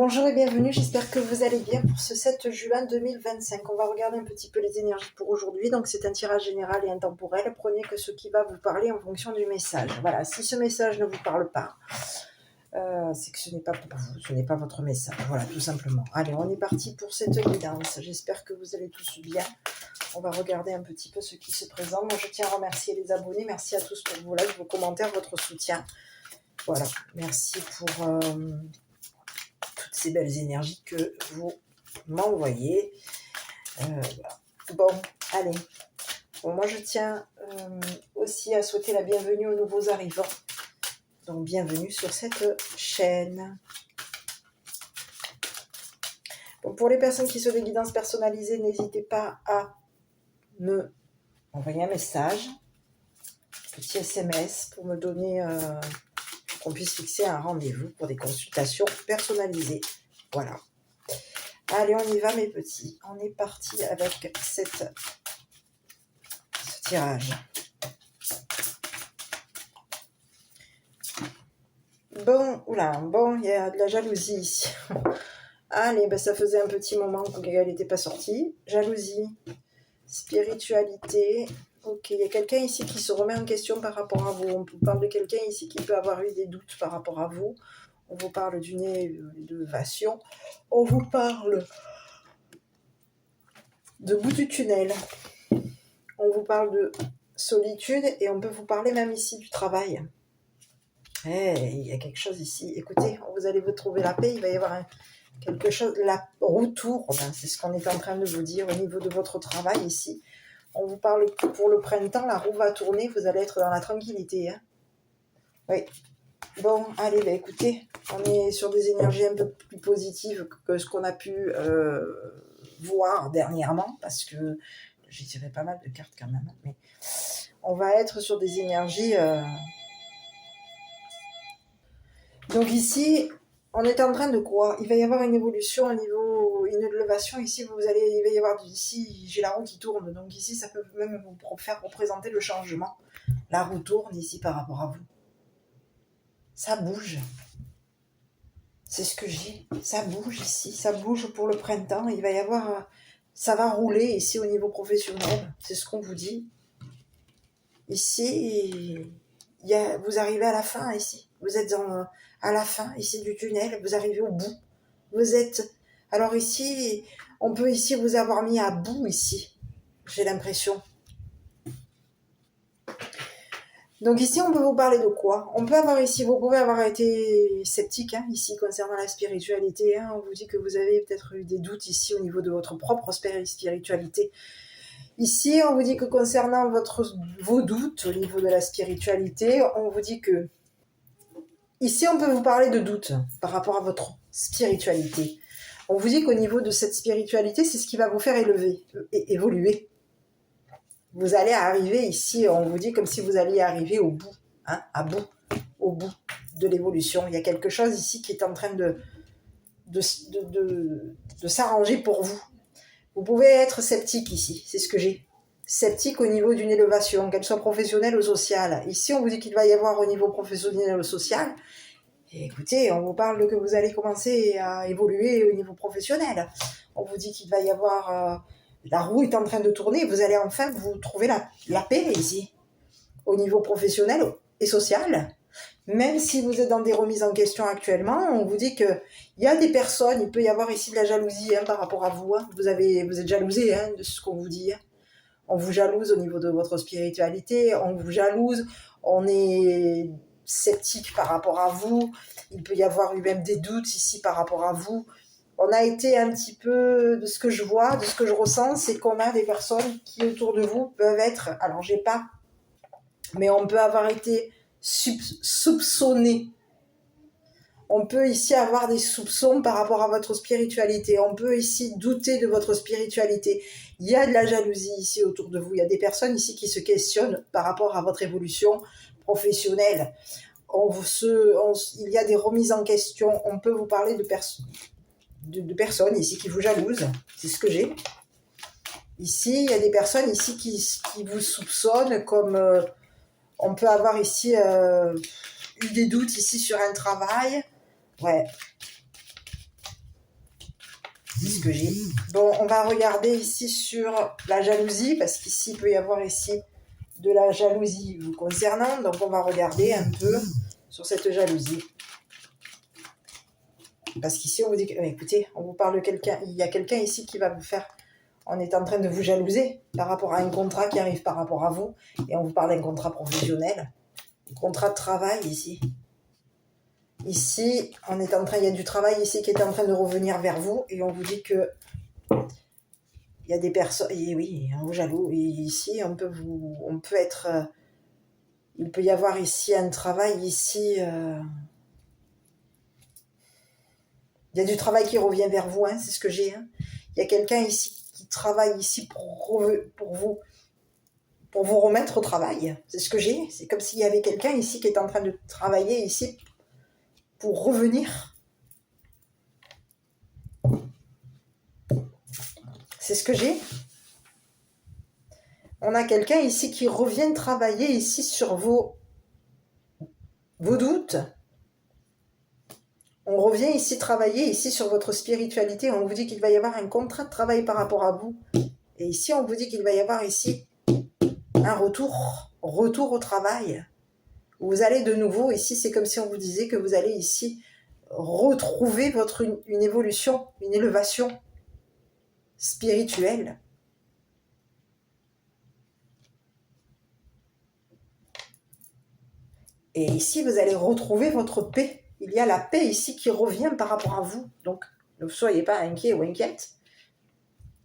Bonjour et bienvenue, j'espère que vous allez bien pour ce 7 juin 2025. On va regarder un petit peu les énergies pour aujourd'hui. Donc c'est un tirage général et intemporel. Prenez que ce qui va vous parler en fonction du message. Voilà, si ce message ne vous parle pas, c'est que ce n'est pas pour vous, ce n'est pas votre message. Voilà, tout simplement. Allez, on est parti pour cette guidance. J'espère que vous allez tous bien. On va regarder un petit peu ce qui se présente. Moi, je tiens à remercier les abonnés. Merci à tous pour vos likes, vos commentaires, votre soutien. Voilà, merci pour toutes ces belles énergies que vous m'envoyez. Voilà. Bon, allez. Bon, moi, je tiens aussi à souhaiter la bienvenue aux nouveaux arrivants. Donc, bienvenue sur cette chaîne. Bon, pour les personnes qui souhaitent des guidances personnalisées, n'hésitez pas à me envoyer un message, petit SMS, pour me donner, qu'on puisse fixer un rendez-vous pour des consultations personnalisées. Voilà. Allez, on y va, mes petits. On est parti avec ce tirage. Bon, il y a de la jalousie ici. Allez, ben ça faisait un petit moment qu'elle n'était pas sortie. Jalousie, spiritualité. Ok, il y a quelqu'un ici qui se remet en question par rapport à vous. On vous parle de quelqu'un ici qui peut avoir eu des doutes par rapport à vous. On vous parle d'une élévation. On vous parle de bout du tunnel. On vous parle de solitude et on peut vous parler même ici du travail. Il y a quelque chose ici. Écoutez, vous allez vous trouver la paix. Il va y avoir quelque chose. La retour, c'est ce qu'on est en train de vous dire au niveau de votre travail ici. On vous parle que pour le printemps, la roue va tourner. Vous allez être dans la tranquillité. Oui. Bon, allez, écoutez, on est sur des énergies un peu plus positives que ce qu'on a pu voir dernièrement, parce que j'ai tiré pas mal de cartes quand même. Mais on va être sur des énergies... Donc ici, on est en train de quoi? Il va y avoir une évolution au niveau, une élévation ici, il va y avoir ici, j'ai la roue qui tourne, donc ici ça peut même vous faire représenter le changement. La roue tourne ici par rapport à vous. Ça bouge. C'est ce que j'ai. Ça bouge ici, ça bouge pour le printemps. Il va y avoir, ça va rouler ici au niveau professionnel. C'est ce qu'on vous dit. Ici, vous arrivez à la fin ici. Vous êtes à la fin ici du tunnel. Vous arrivez au bout. Vous êtes... Alors ici, on peut ici vous avoir mis à bout ici. J'ai l'impression. Donc ici, on peut vous parler de quoi? On peut avoir ici, vous pouvez avoir été sceptique ici concernant la spiritualité. On vous dit que vous avez peut-être eu des doutes ici au niveau de votre propre spiritualité. Ici, on vous dit que concernant vos doutes au niveau de la spiritualité, on vous dit que... Ici, on peut vous parler de doutes par rapport à votre spiritualité. On vous dit qu'au niveau de cette spiritualité, c'est ce qui va vous faire évoluer. Vous allez arriver ici, on vous dit comme si vous alliez arriver au bout, au bout de l'évolution. Il y a quelque chose ici qui est en train de s'arranger pour vous. Vous pouvez être sceptique ici, c'est ce que j'ai. Sceptique au niveau d'une élévation, qu'elle soit professionnelle ou sociale. Ici, on vous dit qu'il va y avoir au niveau professionnel ou social. Et écoutez, on vous parle que vous allez commencer à évoluer au niveau professionnel. On vous dit qu'il va y avoir... la roue est en train de tourner. Vous allez enfin vous trouver la paix ici. Au niveau professionnel et social. Même si vous êtes dans des remises en question actuellement, on vous dit qu'il y a des personnes, il peut y avoir ici de la jalousie par rapport à vous. Vous êtes jalousé de ce qu'on vous dit. On vous jalouse au niveau de votre spiritualité, on vous jalouse, on est sceptique par rapport à vous. Il peut y avoir eu même des doutes ici par rapport à vous. On a été un petit peu, de ce que je vois, de ce que je ressens, c'est qu'on a des personnes qui autour de vous peuvent être, alors j'ai pas, mais on peut avoir été soupçonné. On peut ici avoir des soupçons par rapport à votre spiritualité. On peut ici douter de votre spiritualité. Il y a de la jalousie ici autour de vous. Il y a des personnes ici qui se questionnent par rapport à votre évolution professionnelle. Il y a des remises en question. On peut vous parler de personnes ici qui vous jalousent. C'est ce que j'ai. Ici, il y a des personnes ici qui vous soupçonnent comme... on peut avoir ici eu des doutes ici sur un travail. Ouais. C'est ce que j'ai. Bon, on va regarder ici sur la jalousie, parce qu'ici, il peut y avoir ici de la jalousie vous concernant. Donc, on va regarder un peu sur cette jalousie. Parce qu'ici, on vous dit, écoutez, on vous parle de quelqu'un, il y a quelqu'un ici qui va vous faire, on est en train de vous jalouser par rapport à un contrat qui arrive par rapport à vous, et on vous parle d'un contrat professionnel, contrat de travail ici. Ici, on est en train, il y a du travail ici qui est en train de revenir vers vous, et on vous dit que il y a des personnes, et oui, on vous jaloux, et ici, on peut être, il peut y avoir ici un travail ici, il y a du travail qui revient vers vous, hein, c'est ce que j'ai. Hein. Il y a quelqu'un ici qui travaille ici pour vous remettre au travail. C'est ce que j'ai. C'est comme s'il y avait quelqu'un ici qui est en train de travailler ici pour revenir. C'est ce que j'ai. On a quelqu'un ici qui revient travailler ici sur vos doutes. On revient ici travailler ici sur votre spiritualité. On vous dit qu'il va y avoir un contrat de travail par rapport à vous. Et ici, on vous dit qu'il va y avoir ici un retour au travail. Vous allez de nouveau, ici, c'est comme si on vous disait que vous allez ici retrouver une évolution, une élévation spirituelle. Et ici, vous allez retrouver votre paix. Il y a la paix ici qui revient par rapport à vous. Donc, ne soyez pas inquiet ou inquiète.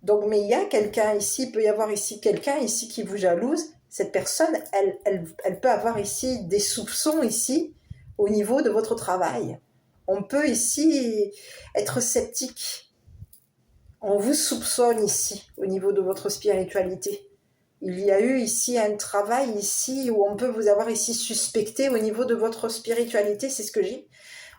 Donc, mais il y a quelqu'un ici, il peut y avoir ici quelqu'un ici qui vous jalouse. Cette personne, elle peut avoir ici des soupçons ici au niveau de votre travail. On peut ici être sceptique. On vous soupçonne ici au niveau de votre spiritualité. Il y a eu ici un travail ici où on peut vous avoir ici suspecté au niveau de votre spiritualité, c'est ce que j'ai.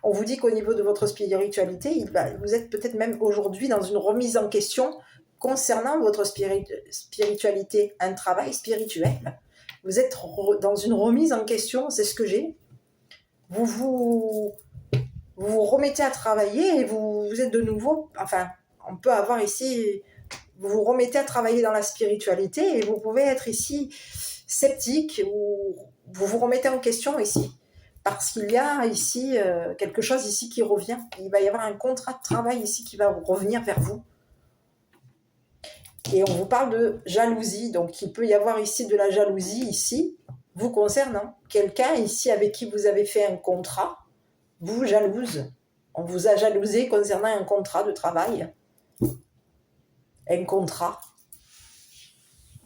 On vous dit qu'au niveau de votre spiritualité, vous êtes peut-être même aujourd'hui dans une remise en question concernant votre spiritualité, un travail spirituel. Vous êtes dans une remise en question, c'est ce que j'ai. Vous vous remettez à travailler et vous êtes de nouveau, enfin, on peut avoir ici, vous vous remettez à travailler dans la spiritualité et vous pouvez être ici sceptique ou vous vous remettez en question ici. Parce qu'il y a ici quelque chose ici qui revient. Il va y avoir un contrat de travail ici qui va revenir vers vous. Et on vous parle de jalousie. Donc, il peut y avoir ici de la jalousie ici, vous concernant. Quelqu'un ici avec qui vous avez fait un contrat, vous jalouse. On vous a jalousé concernant un contrat de travail. Un contrat.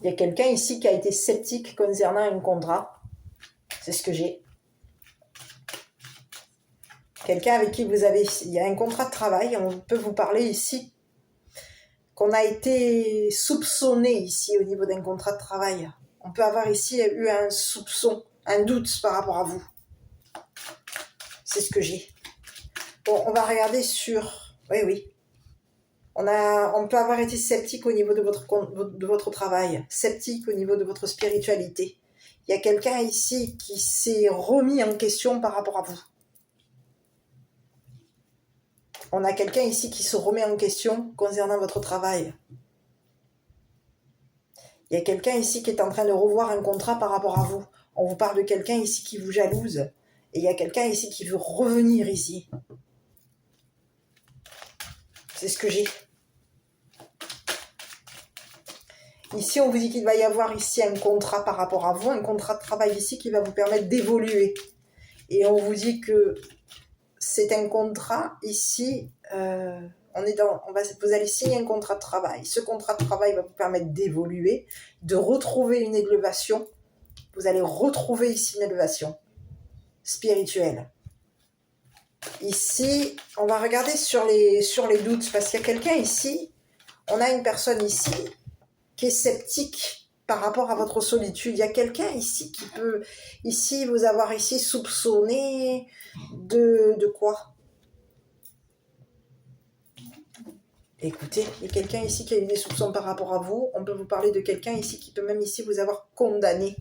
Il y a quelqu'un ici qui a été sceptique concernant un contrat. C'est ce que j'ai. Quelqu'un avec qui il y a un contrat de travail, on peut vous parler ici, qu'on a été soupçonné ici au niveau d'un contrat de travail. On peut avoir ici eu un soupçon, un doute par rapport à vous. C'est ce que j'ai. Bon, on va regarder sur... Oui. On peut avoir été sceptique au niveau de votre travail, sceptique au niveau de votre spiritualité. Il y a quelqu'un ici qui s'est remis en question par rapport à vous. On a quelqu'un ici qui se remet en question concernant votre travail. Il y a quelqu'un ici qui est en train de revoir un contrat par rapport à vous. On vous parle de quelqu'un ici qui vous jalouse. Et il y a quelqu'un ici qui veut revenir ici. C'est ce que j'ai. Ici, on vous dit qu'il va y avoir ici un contrat par rapport à vous, un contrat de travail ici qui va vous permettre d'évoluer. Et on vous dit que c'est un contrat ici, vous allez signer un contrat de travail. Ce contrat de travail va vous permettre d'évoluer, de retrouver une élévation. Vous allez retrouver ici une élévation spirituelle. Ici, on va regarder sur les doutes, parce qu'il y a quelqu'un ici, on a une personne ici qui est sceptique par rapport à votre solitude. Il y a quelqu'un ici qui peut ici vous avoir ici soupçonné de quoi? Écoutez, il y a quelqu'un ici qui a eu des soupçons par rapport à vous. On peut vous parler de quelqu'un ici qui peut même ici vous avoir condamné.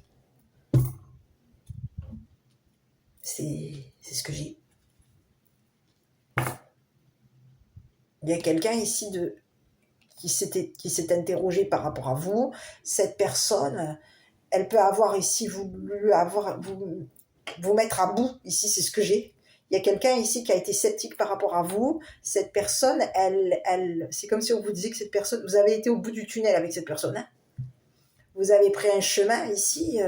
C'est ce que j'ai. Il Il y a quelqu'un ici qui s'est interrogé par rapport à vous. Cette personne, elle peut avoir ici voulu vous mettre à bout. Ici, c'est ce que j'ai. Il y a quelqu'un ici qui a été sceptique par rapport à vous. Cette personne, c'est comme si on vous disait que cette personne, vous avez été au bout du tunnel avec cette personne. Hein. Vous avez pris un chemin ici,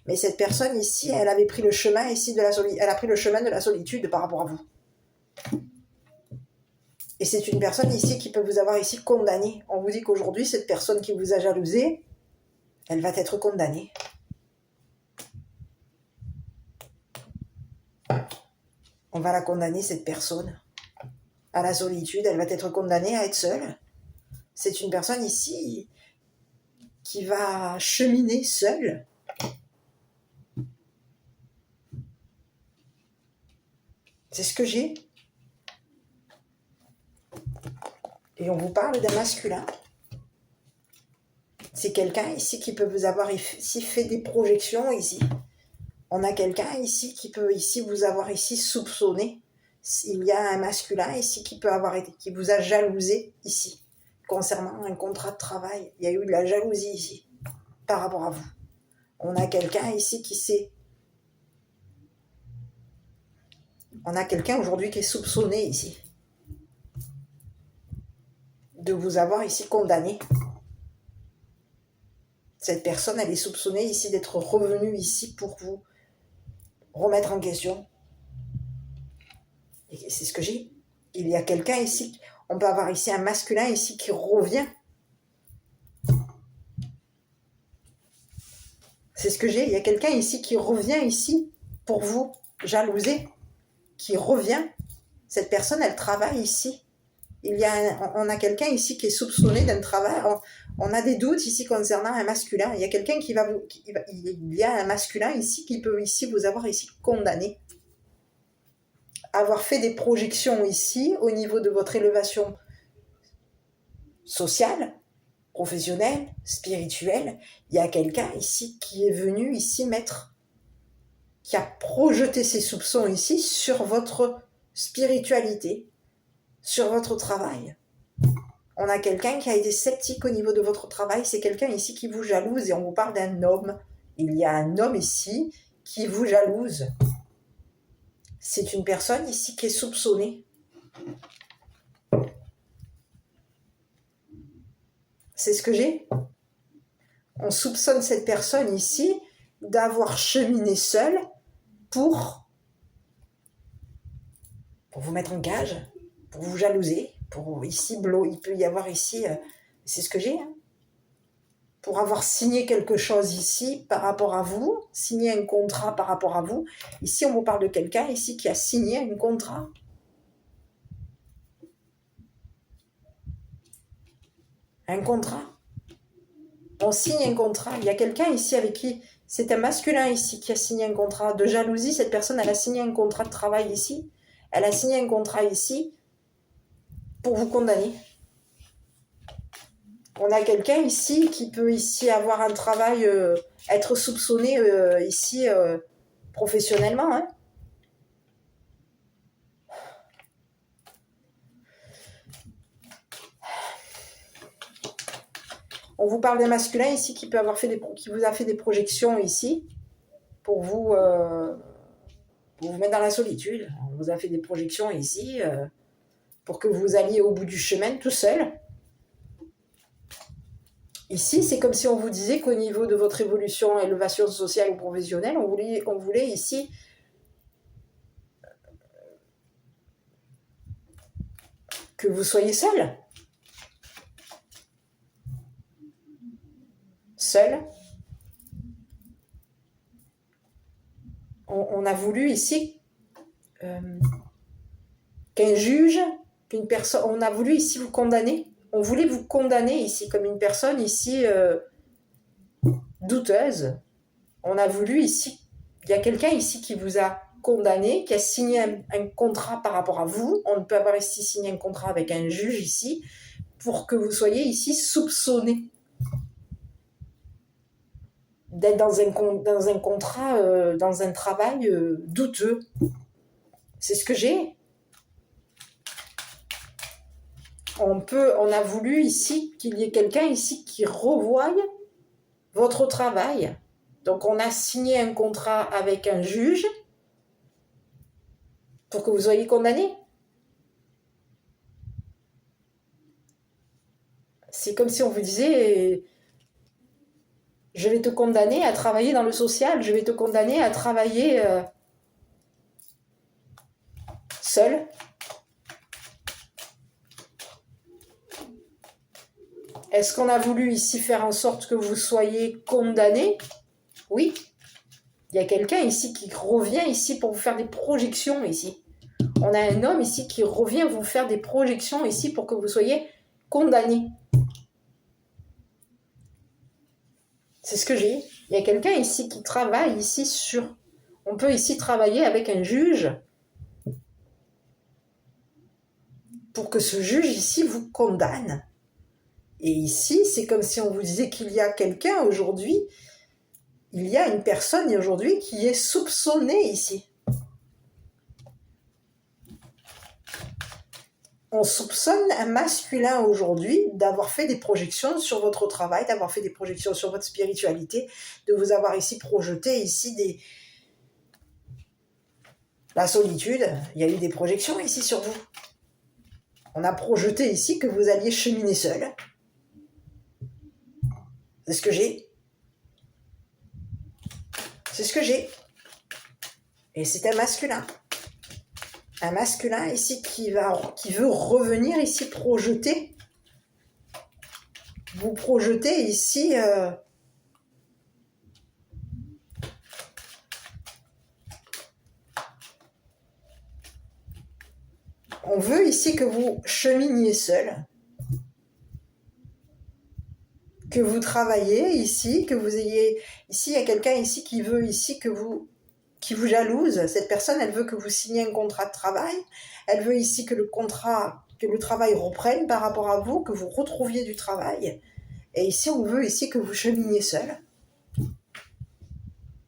mais cette personne ici, elle avait pris le chemin ici elle a pris le chemin de la solitude par rapport à vous. Et c'est une personne ici qui peut vous avoir ici condamné. On vous dit qu'aujourd'hui, cette personne qui vous a jalousé, elle va être condamnée. On va la condamner, cette personne, à la solitude. Elle va être condamnée à être seule. C'est une personne ici qui va cheminer seule. C'est ce que j'ai. Et on vous parle d'un masculin. C'est quelqu'un ici qui peut vous avoir ici fait des projections ici. On a quelqu'un ici qui peut ici vous avoir ici soupçonné. Il y a un masculin ici qui peut avoir été, qui vous a jalousé ici, concernant un contrat de travail. Il y a eu de la jalousie ici, par rapport à vous. On a quelqu'un ici qui sait. On a quelqu'un aujourd'hui qui est soupçonné ici, de vous avoir ici condamné. Cette personne, elle est soupçonnée ici d'être revenue ici pour vous remettre en question. Et c'est ce que j'ai. Il y a quelqu'un ici, on peut avoir ici un masculin ici qui revient. C'est ce que j'ai. Il y a quelqu'un ici qui revient ici pour vous jalouser, qui revient. Cette personne, elle travaille ici. On a quelqu'un ici qui est soupçonné d'un travail. On a des doutes ici concernant un masculin. Il y a quelqu'un il y a un masculin ici qui peut ici vous avoir ici condamné. Avoir fait des projections ici au niveau de votre élévation sociale, professionnelle, spirituelle. Il y a quelqu'un ici qui est venu ici qui a projeté ses soupçons ici sur votre spiritualité, sur votre travail. On a quelqu'un qui a été sceptique au niveau de votre travail. C'est quelqu'un ici qui vous jalouse et on vous parle d'un homme. Il y a un homme ici qui vous jalouse. C'est une personne ici qui est soupçonnée. C'est ce que j'ai. On soupçonne cette personne ici d'avoir cheminé seule pour vous mettre en cage, pour vous jalouser, pour ici, il peut y avoir ici, c'est ce que j'ai, hein, pour avoir signé quelque chose ici par rapport à vous, signé un contrat par rapport à vous. Ici, on vous parle de quelqu'un ici qui a signé un contrat. Un contrat. On signe un contrat. Il y a quelqu'un ici avec qui, c'est un masculin ici qui a signé un contrat de jalousie. Cette personne, elle a signé un contrat de travail ici. Elle a signé un contrat ici pour vous condamner. On a quelqu'un ici qui peut ici avoir un travail, être soupçonné ici professionnellement. Hein. On vous parle d'un masculin ici qui peut avoir qui vous a fait des projections ici pour vous mettre dans la solitude. On vous a fait des projections ici pour que vous alliez au bout du chemin tout seul. Ici, c'est comme si on vous disait qu'au niveau de votre évolution, élévation sociale ou professionnelle, on voulait ici que vous soyez seul. Seul. On a voulu ici qu'un juge, qu'une personne, on a voulu ici vous condamner. On voulait vous condamner ici comme une personne ici douteuse. On a voulu ici, il y a quelqu'un ici qui vous a condamné, qui a signé un contrat par rapport à vous. On peut avoir ici signé un contrat avec un juge ici pour que vous soyez ici soupçonné d'être dans un contrat, dans un travail douteux. C'est ce que j'ai. on a voulu ici qu'il y ait quelqu'un ici qui revoie votre travail. Donc, on a signé un contrat avec un juge pour que vous soyez condamné. C'est comme si on vous disait, je vais te condamner à travailler dans le social, je vais te condamner à travailler seul. Est-ce qu'on a voulu ici faire en sorte que vous soyez condamné? Oui. Il y a quelqu'un ici qui revient ici pour vous faire des projections ici. On a un homme ici qui revient vous faire des projections ici pour que vous soyez condamné. C'est ce que j'ai. Il y a quelqu'un ici qui travaille ici sur... On peut ici travailler avec un juge pour que ce juge ici vous condamne. Et ici, c'est comme si on vous disait qu'il y a quelqu'un aujourd'hui, il y a une personne aujourd'hui qui est soupçonnée ici. On soupçonne un masculin aujourd'hui d'avoir fait des projections sur votre travail, d'avoir fait des projections sur votre spiritualité, de vous avoir ici projeté ici la solitude. Il y a eu des projections ici sur vous. On a projeté ici que vous alliez cheminer seul. C'est ce que j'ai. C'est ce que j'ai. Et c'est un masculin. Un masculin ici qui veut revenir ici projeter. Vous projetez ici... On veut ici que vous cheminiez seul. Que vous travaillez ici, que vous ayez... Ici, il y a quelqu'un ici qui veut ici qui vous jalouse. Cette personne, elle veut que vous signiez un contrat de travail. Elle veut ici que le travail reprenne par rapport à vous, que vous retrouviez du travail. Et ici, on veut ici que vous cheminiez seul.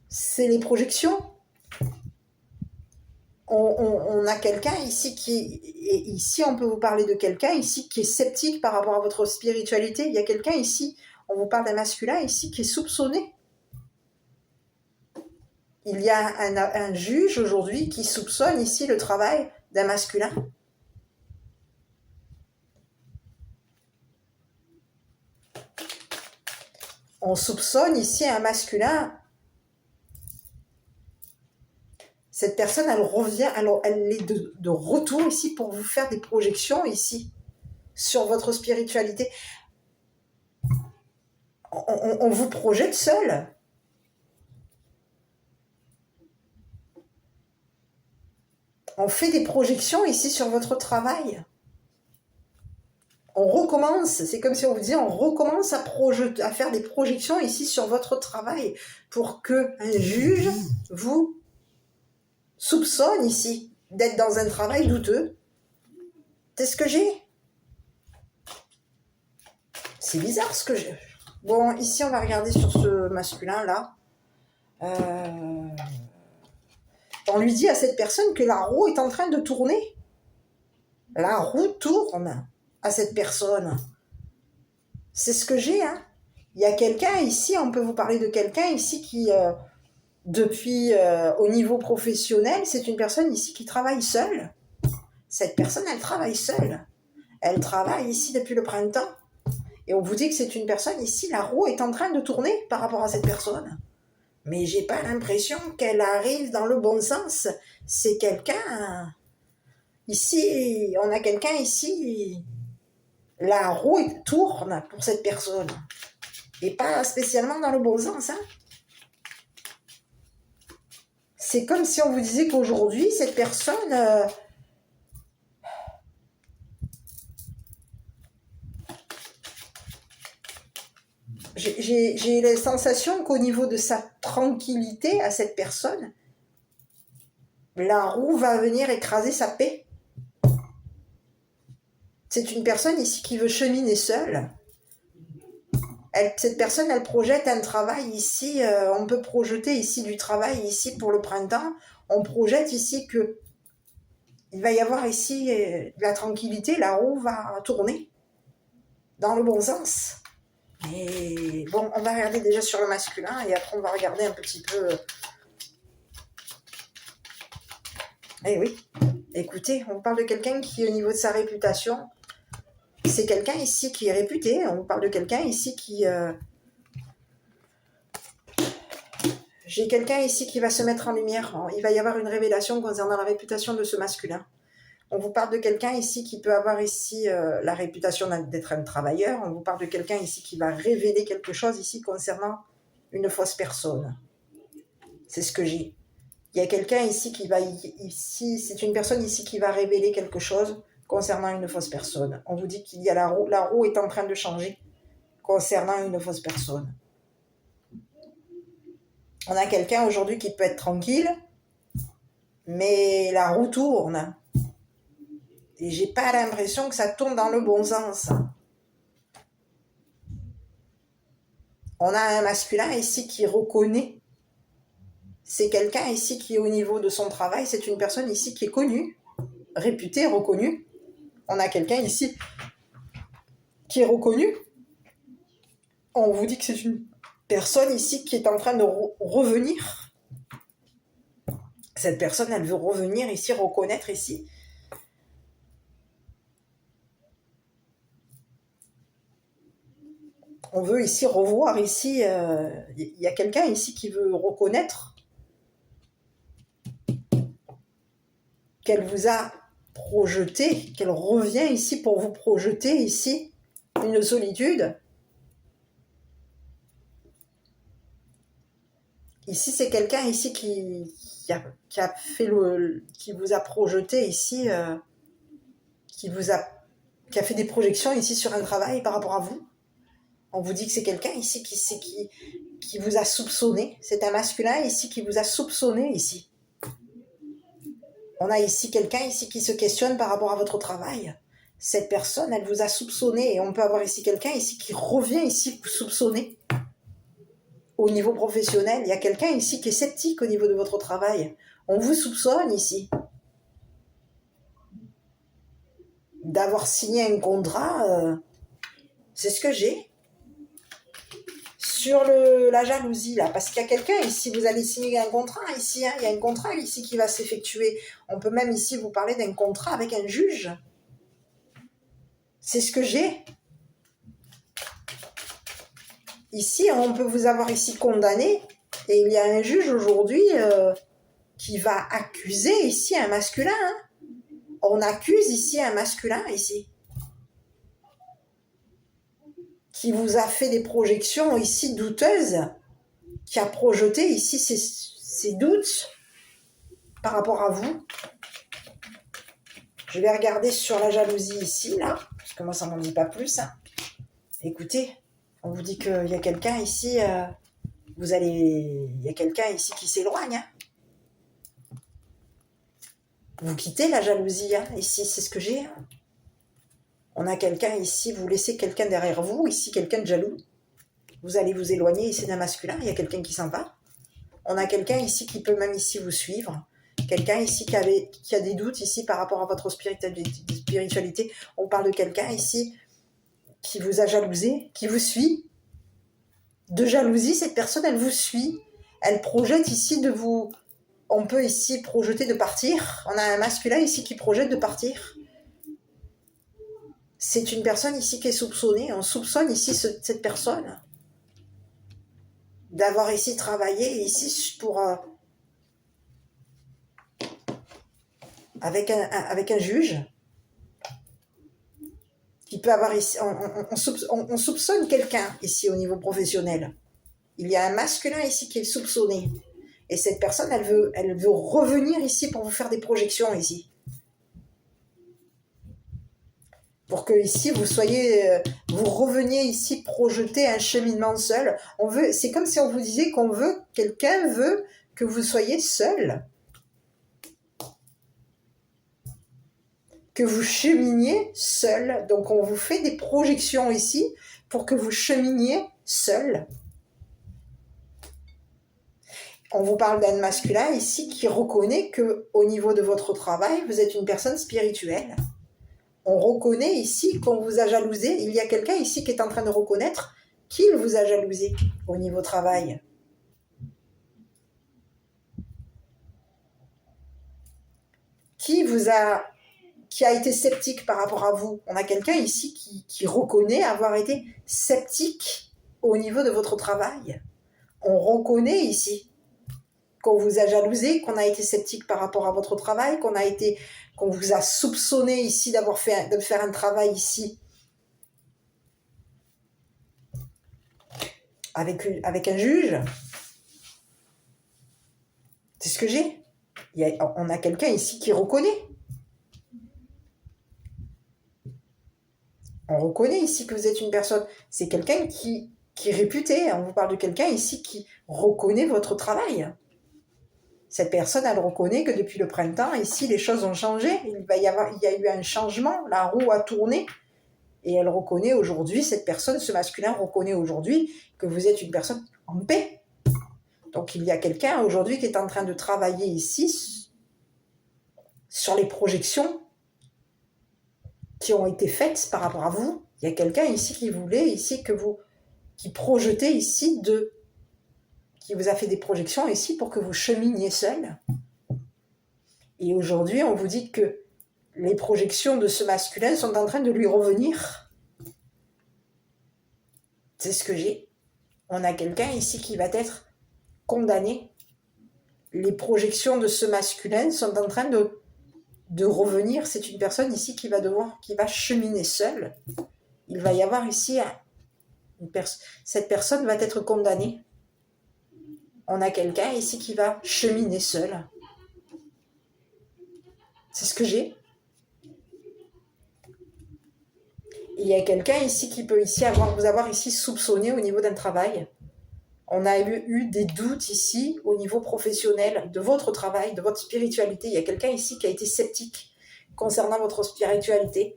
C'est les projections. On a quelqu'un ici et ici, on peut vous parler de quelqu'un ici qui est sceptique par rapport à votre spiritualité. Il y a quelqu'un ici, on vous parle d'un masculin ici qui est soupçonné. Il y a un juge aujourd'hui qui soupçonne ici le travail d'un masculin. On soupçonne ici un masculin. Cette personne, elle revient, elle est de retour ici pour vous faire des projections ici sur votre spiritualité. On vous projette seul. On fait des projections ici sur votre travail. On recommence, c'est comme si on vous disait, on recommence à faire des projections ici sur votre travail pour qu'un juge vous soupçonne ici d'être dans un travail douteux. C'est ce que j'ai. C'est bizarre ce que j'ai. Bon, ici on va regarder sur ce masculin-là. On lui dit à cette personne que la roue est en train de tourner. La roue tourne à cette personne. C'est ce que j'ai, hein. Il y a quelqu'un ici, on peut vous parler de quelqu'un ici qui, depuis au niveau professionnel, c'est une personne ici qui travaille seule. Cette personne, elle travaille seule. Elle travaille ici depuis le printemps. Et on vous dit que c'est une personne ici, la roue est en train de tourner par rapport à cette personne. Mais j'ai pas l'impression qu'elle arrive dans le bon sens. C'est quelqu'un... Ici, on a quelqu'un ici... La roue tourne pour cette personne. Et pas spécialement dans le bon sens. Hein. C'est comme si on vous disait qu'aujourd'hui, cette personne... J'ai la sensation qu'au niveau de sa tranquillité à cette personne, la roue va venir écraser sa paix. C'est une personne ici qui veut cheminer seule. Cette personne, elle projette un travail ici. On peut projeter ici du travail ici pour le printemps. On projette ici que il va y avoir ici de la tranquillité. La roue va tourner. dans le bon sens. Et bon, on va regarder déjà sur le masculin et après on va regarder un petit peu. Eh oui, écoutez, on parle de quelqu'un qui, au niveau de sa réputation, c'est quelqu'un ici qui est réputé. On parle de quelqu'un ici qui... J'ai quelqu'un ici qui va se mettre en lumière. Il va y avoir une révélation concernant la réputation de ce masculin. On vous parle de quelqu'un ici qui peut avoir ici la réputation d'être un travailleur. On vous parle de quelqu'un ici qui va révéler quelque chose ici concernant une fausse personne. C'est ce que j'ai. Il y a quelqu'un ici qui va... Ici, c'est une personne ici qui va révéler quelque chose concernant une fausse personne. On vous dit qu'il y a la roue. La roue est en train de changer concernant une fausse personne. On a quelqu'un aujourd'hui qui peut être tranquille, mais la roue tourne. Et j'ai pas l'impression que ça tourne dans le bon sens. On a un masculin ici qui reconnaît. C'est quelqu'un ici qui, au niveau de son travail, c'est une personne ici qui est connue, réputée, reconnue. On a quelqu'un ici qui est reconnu. On vous dit que c'est une personne ici qui est en train de revenir. Cette personne, elle veut revenir ici, reconnaître ici. On veut ici revoir ici. Il y a quelqu'un ici qui veut reconnaître qu'elle vous a projeté, qu'elle revient ici pour vous projeter ici une solitude. Ici, c'est quelqu'un ici qui vous a projeté ici, qui a fait des projections ici sur un travail par rapport à vous. On vous dit que c'est quelqu'un ici qui vous a soupçonné. C'est un masculin ici qui vous a soupçonné ici. On a ici quelqu'un ici qui se questionne par rapport à votre travail. Cette personne, elle vous a soupçonné. Et on peut avoir ici quelqu'un ici qui revient ici vous soupçonner. Au niveau professionnel, il y a quelqu'un ici qui est sceptique au niveau de votre travail. On vous soupçonne ici d'avoir signé un contrat. C'est ce que j'ai. Sur la jalousie, là, parce qu'il y a quelqu'un ici, vous allez signer un contrat ici, hein, il y a un contrat ici qui va s'effectuer. On peut même ici vous parler d'un contrat avec un juge. C'est ce que j'ai. Ici, on peut vous avoir ici condamné, et il y a un juge aujourd'hui qui va accuser ici un masculin. Hein. On accuse ici un masculin ici. Qui vous a fait des projections ici douteuses, qui a projeté ici ses doutes par rapport à vous. Je vais regarder sur la jalousie ici, là, parce que moi, ça ne m'en dit pas plus. Hein. Écoutez, on vous dit qu'il y a quelqu'un ici, il y a quelqu'un ici qui s'éloigne. Hein. Vous quittez la jalousie, hein. Ici, c'est ce que j'ai. Hein. On a quelqu'un ici, vous laissez quelqu'un derrière vous, ici, quelqu'un de jaloux. Vous allez vous éloigner ici d'un masculin, il y a quelqu'un qui s'en va. On a quelqu'un ici qui peut même ici vous suivre. Quelqu'un ici qui a des doutes ici par rapport à votre spiritualité. On parle de quelqu'un ici qui vous a jalousé, qui vous suit. De jalousie, cette personne, elle vous suit. Elle projette ici de vous... On peut ici projeter de partir. On a un masculin ici qui projette de partir. C'est une personne ici qui est soupçonnée. On soupçonne ici cette personne d'avoir ici travaillé ici pour... avec un juge qui peut avoir ici... On soupçonne quelqu'un ici au niveau professionnel. Il y a un masculin ici qui est soupçonné. Et cette personne, elle veut revenir ici pour vous faire des projections ici. Pour que ici, vous reveniez ici projeter un cheminement seul. C'est comme si on vous disait quelqu'un veut que vous soyez seul. Que vous cheminiez seul. Donc, on vous fait des projections ici pour que vous cheminiez seul. On vous parle d'un masculin ici qui reconnaît qu'au niveau de votre travail, vous êtes une personne spirituelle. On reconnaît ici qu'on vous a jalousé. Il y a quelqu'un ici qui est en train de reconnaître qu'il vous a jalousé au niveau travail. Qui a été sceptique par rapport à vous. On a quelqu'un ici qui reconnaît avoir été sceptique au niveau de votre travail. On reconnaît ici qu'on vous a jalousé, qu'on a été sceptique par rapport à votre travail, qu'on vous a soupçonné ici de faire un travail ici avec un juge. C'est ce que j'ai. On a quelqu'un ici qui reconnaît. On reconnaît ici que vous êtes une personne. C'est quelqu'un qui est réputé. On vous parle de quelqu'un ici qui reconnaît votre travail. Cette personne, elle reconnaît que depuis le printemps, ici, les choses ont changé. Il y a eu un changement. La roue a tourné. Et elle reconnaît aujourd'hui, cette personne, ce masculin reconnaît aujourd'hui que vous êtes une personne en paix. Donc il y a quelqu'un aujourd'hui qui est en train de travailler ici sur les projections qui ont été faites par rapport à vous. Il y a quelqu'un ici qui voulait, ici qui projetait ici qui vous a fait des projections ici pour que vous cheminiez seul. Et aujourd'hui, on vous dit que les projections de ce masculin sont en train de lui revenir. C'est ce que j'ai. On a quelqu'un ici qui va être condamné. Les projections de ce masculin sont en train de revenir. C'est une personne ici qui va cheminer seule. Il va y avoir ici cette personne va être condamnée. On a quelqu'un ici qui va cheminer seul. C'est ce que j'ai. Il y a quelqu'un ici qui peut ici vous avoir ici soupçonné au niveau d'un travail. On a eu des doutes ici au niveau professionnel de votre travail, de votre spiritualité. Il y a quelqu'un ici qui a été sceptique concernant votre spiritualité.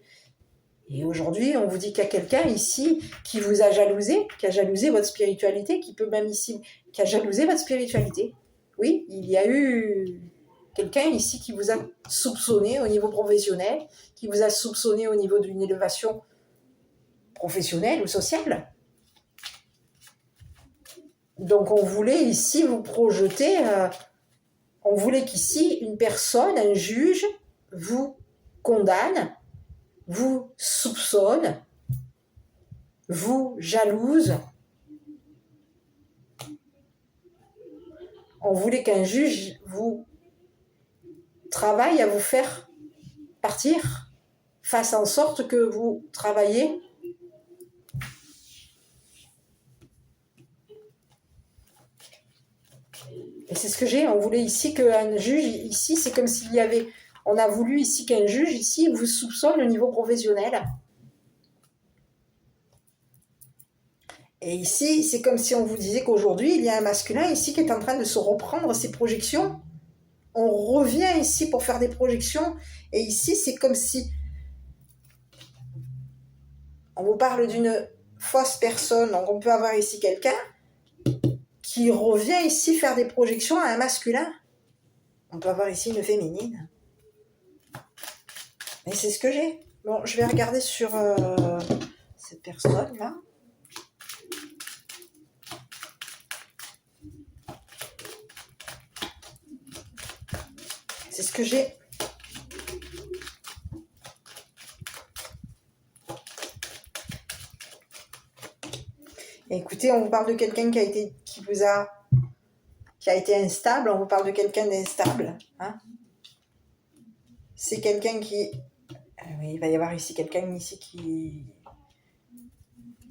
Et aujourd'hui, on vous dit qu'il y a quelqu'un ici qui vous a jalousé, qui a jalousé votre spiritualité, qui a jalousé votre spiritualité. Oui, il y a eu quelqu'un ici qui vous a soupçonné au niveau professionnel, qui vous a soupçonné au niveau d'une élévation professionnelle ou sociale. Donc on voulait ici vous projeter, on voulait qu'ici une personne, un juge, vous condamne, vous soupçonne, vous jalouse. On voulait qu'un juge vous travaille à vous faire partir, fasse en sorte que vous travaillez et c'est ce que j'ai. On voulait ici qu'un juge, ici, c'est comme s'il y avait... On a voulu ici qu'un juge, ici, vous soupçonne au niveau professionnel. Et ici, c'est comme si on vous disait qu'aujourd'hui, il y a un masculin ici qui est en train de se reprendre ses projections. On revient ici pour faire des projections. Et ici, c'est comme si... On vous parle d'une fausse personne. Donc, on peut avoir ici quelqu'un qui revient ici faire des projections à un masculin. On peut avoir ici une féminine. Et c'est ce que j'ai. Bon, je vais regarder sur cette personne-là. C'est ce que j'ai. Et écoutez, on vous parle de quelqu'un qui a été instable. On vous parle de quelqu'un d'instable. Hein. C'est quelqu'un qui... Oui, il va y avoir ici quelqu'un ici qui...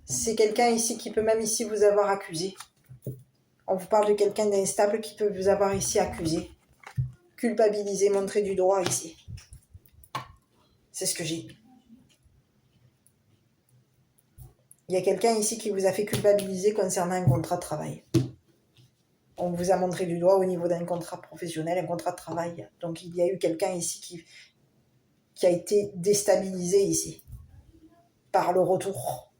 C'est quelqu'un ici qui peut même ici vous avoir accusé. On vous parle de quelqu'un d'instable qui peut vous avoir ici accusé. Culpabilisé, montré du doigt ici. C'est ce que j'ai. Il y a quelqu'un ici qui vous a fait culpabiliser concernant un contrat de travail. On vous a montré du doigt au niveau d'un contrat professionnel, un contrat de travail. Donc il y a eu quelqu'un ici qui a été déstabilisé ici par le retour,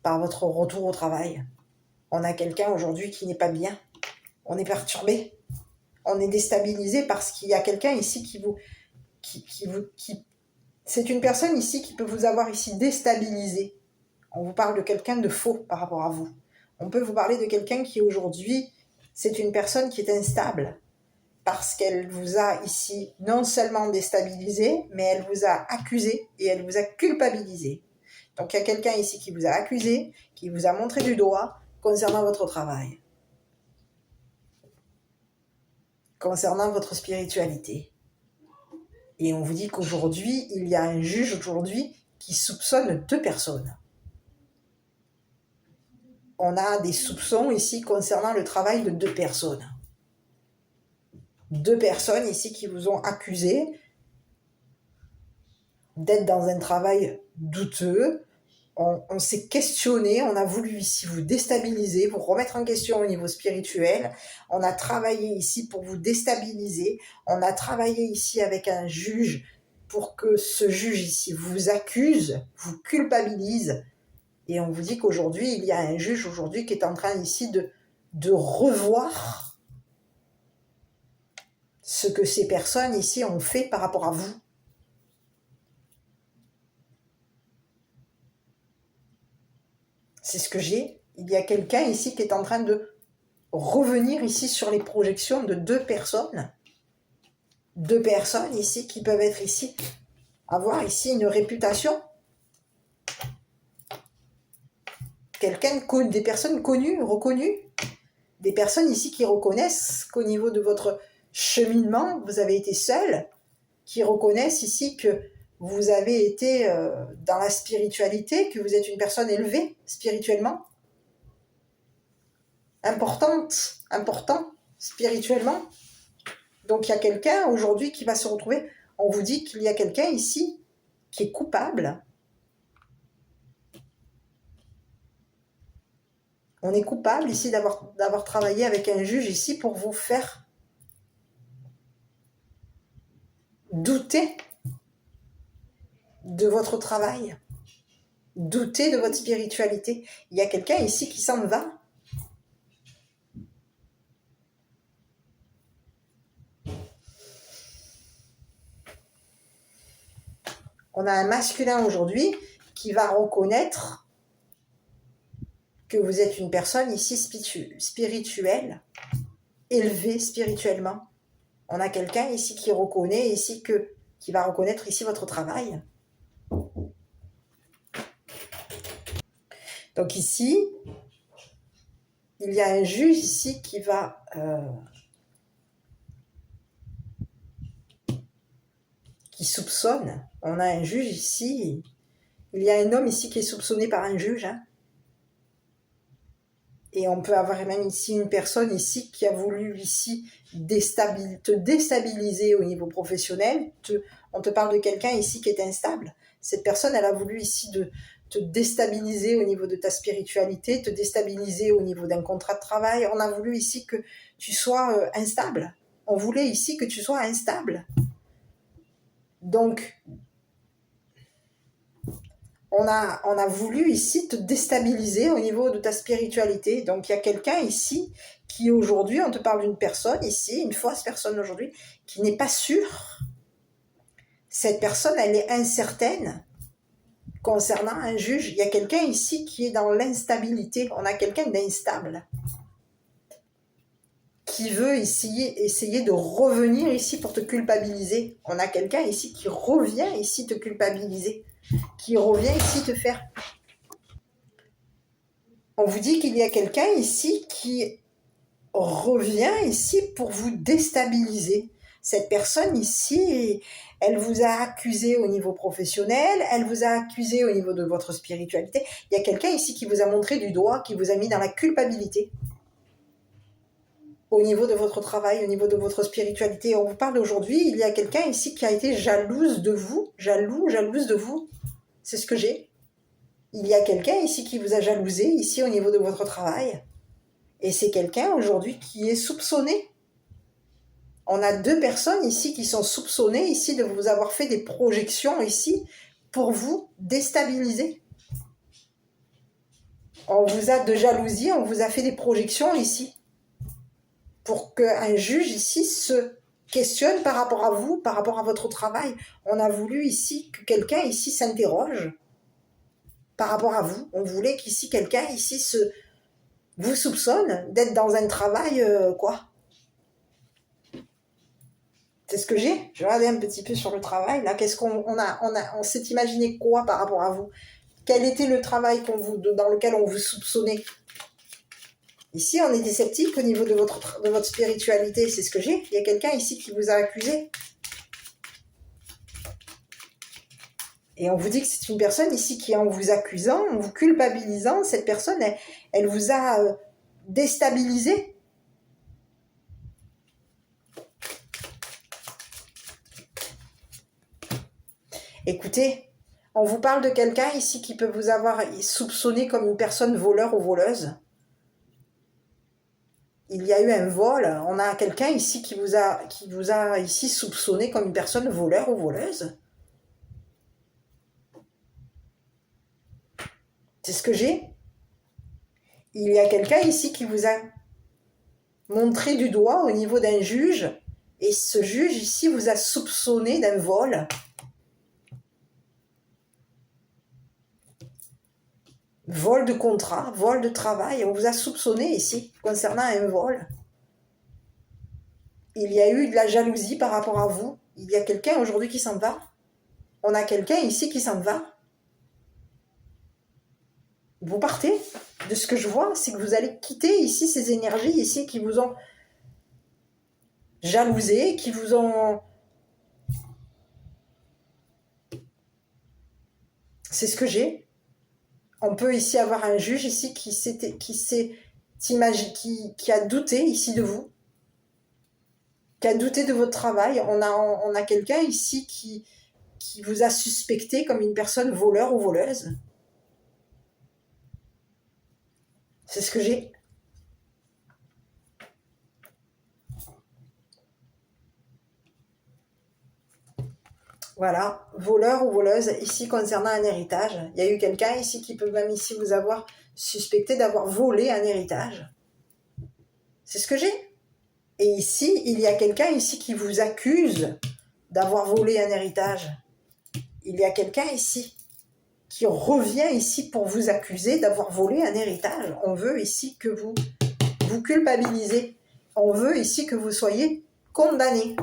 par votre retour au travail. On a quelqu'un aujourd'hui qui n'est pas bien. On est perturbé. On est déstabilisé parce qu'il y a quelqu'un ici qui C'est une personne ici qui peut vous avoir ici déstabilisé. On vous parle de quelqu'un de faux par rapport à vous. On peut vous parler de quelqu'un qui aujourd'hui, c'est une personne qui est instable parce qu'elle vous a ici non seulement déstabilisé, mais elle vous a accusé et elle vous a culpabilisé. Donc il y a quelqu'un ici qui vous a accusé, qui vous a montré du doigt concernant votre travail, concernant votre spiritualité. Et on vous dit qu'aujourd'hui, il y a un juge aujourd'hui qui soupçonne 2 personnes. On a des soupçons ici concernant le travail de 2 personnes. 2 personnes ici qui vous ont accusé d'être dans un travail douteux. On s'est questionné, on a voulu ici vous déstabiliser, vous remettre en question au niveau spirituel. On a travaillé ici pour vous déstabiliser. On a travaillé ici avec un juge pour que ce juge ici vous accuse, vous culpabilise. Et on vous dit qu'aujourd'hui, il y a un juge aujourd'hui qui est en train ici de revoir ce que ces personnes ici ont fait par rapport à vous. C'est ce que j'ai. Il y a quelqu'un ici qui est en train de revenir ici sur les projections de 2 personnes. 2 personnes ici qui peuvent être ici, avoir ici une réputation. Des personnes connues, reconnues. Des personnes ici qui reconnaissent qu'au niveau de votre cheminement, vous avez été seul, qui reconnaissent ici que vous avez été dans la spiritualité, que vous êtes une personne élevée spirituellement, important spirituellement. Donc il y a quelqu'un aujourd'hui qui va se retrouver, on vous dit qu'il y a quelqu'un ici qui est coupable. On est coupable ici d'avoir travaillé avec un juge ici pour vous faire douter de votre travail, douter de votre spiritualité. Il y a quelqu'un ici qui s'en va. On a un masculin aujourd'hui qui va reconnaître que vous êtes une personne ici spirituelle, élevée spirituellement. On a quelqu'un ici qui reconnaît ici qui va reconnaître ici votre travail. Donc ici, il y a un juge ici qui va qui soupçonne. On a un juge ici. Il y a un homme ici qui est soupçonné par un juge. Et on peut avoir même ici une personne ici qui a voulu ici te déstabiliser au niveau professionnel. On te parle de quelqu'un ici qui est instable. Cette personne, elle a voulu ici te déstabiliser au niveau de ta spiritualité, te déstabiliser au niveau d'un contrat de travail. On a voulu ici que tu sois instable. On voulait ici que tu sois instable. Donc, on a voulu ici te déstabiliser au niveau de ta spiritualité. Donc, il y a quelqu'un ici qui aujourd'hui, on te parle d'une personne ici, une fausse personne aujourd'hui, qui n'est pas sûre. Cette personne, elle est incertaine concernant un juge. Il y a quelqu'un ici qui est dans l'instabilité. On a quelqu'un d'instable qui veut essayer de revenir ici pour te culpabiliser. On a quelqu'un ici qui revient ici te culpabiliser, qui revient ici te faire... On vous dit qu'il y a quelqu'un ici qui revient ici pour vous déstabiliser. Cette personne ici, elle vous a accusé au niveau professionnel, elle vous a accusé au niveau de votre spiritualité. Il y a quelqu'un ici qui vous a montré du doigt, qui vous a mis dans la culpabilité. Au niveau de votre travail, au niveau de votre spiritualité. On vous parle aujourd'hui, il y a quelqu'un ici qui a été jalouse de vous, jalouse de vous. C'est ce que j'ai. Il y a quelqu'un ici qui vous a jalousé, ici au niveau de votre travail. Et c'est quelqu'un aujourd'hui qui est soupçonné. On a 2 personnes ici qui sont soupçonnées ici de vous avoir fait des projections ici pour vous déstabiliser. On vous a de jalousie, on vous a fait des projections ici pour qu'un juge ici questionne par rapport à vous, par rapport à votre travail. On a voulu ici que quelqu'un ici s'interroge par rapport à vous. On voulait qu'ici quelqu'un ici vous soupçonne d'être dans un travail quoi. C'est ce que j'ai. Je vais regarder un petit peu sur le travail. Là, qu'est-ce on s'est imaginé quoi par rapport à vous? Quel était le travail dans lequel on vous soupçonnait? Ici, on était sceptique au niveau de votre spiritualité. C'est ce que j'ai. Il y a quelqu'un ici qui vous a accusé. Et on vous dit que c'est une personne ici qui, en vous accusant, en vous culpabilisant, cette personne, elle vous a déstabilisé. Écoutez, on vous parle de quelqu'un ici qui peut vous avoir soupçonné comme une personne voleur ou voleuse. Il y a eu un vol. On a quelqu'un ici qui vous a ici soupçonné comme une personne voleur ou voleuse. C'est ce que j'ai. Il y a quelqu'un ici qui vous a montré du doigt au niveau d'un juge. Et ce juge ici vous a soupçonné d'un vol. Vol de contrat, vol de travail. On vous a soupçonné ici concernant un vol. Il y a eu de la jalousie par rapport à vous. Il y a quelqu'un aujourd'hui qui s'en va. On a quelqu'un ici qui s'en va. Vous partez. De ce que je vois, c'est que vous allez quitter ici ces énergies ici qui vous ont jalousé, qui vous ont... C'est ce que j'ai. On peut ici avoir un juge ici qui a douté ici de vous, qui a douté de votre travail. On a quelqu'un ici qui vous a suspecté comme une personne voleur ou voleuse. C'est ce que j'ai. Voilà, voleur ou voleuse, ici concernant un héritage. Il y a eu quelqu'un ici qui peut même ici vous avoir suspecté d'avoir volé un héritage. C'est ce que j'ai. Et ici, il y a quelqu'un ici qui vous accuse d'avoir volé un héritage. Il y a quelqu'un ici qui revient ici pour vous accuser d'avoir volé un héritage. On veut ici que vous culpabilisez. On veut ici que vous soyez condamné.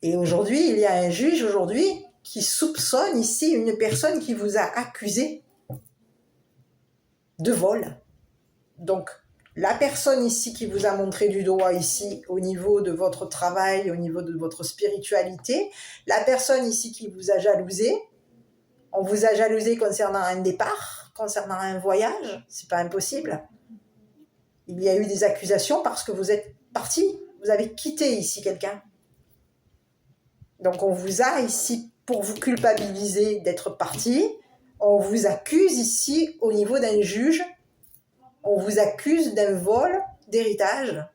Et aujourd'hui, il y a un juge aujourd'hui qui soupçonne ici une personne qui vous a accusé de vol. Donc, la personne ici qui vous a montré du doigt ici au niveau de votre travail, au niveau de votre spiritualité, la personne ici qui vous a jalousé, on vous a jalousé concernant un départ, concernant un voyage, c'est pas impossible. Il y a eu des accusations parce que vous êtes parti, vous avez quitté ici quelqu'un. Donc on vous a ici pour vous culpabiliser d'être parti, on vous accuse ici au niveau d'un juge, on vous accuse d'un vol d'héritage.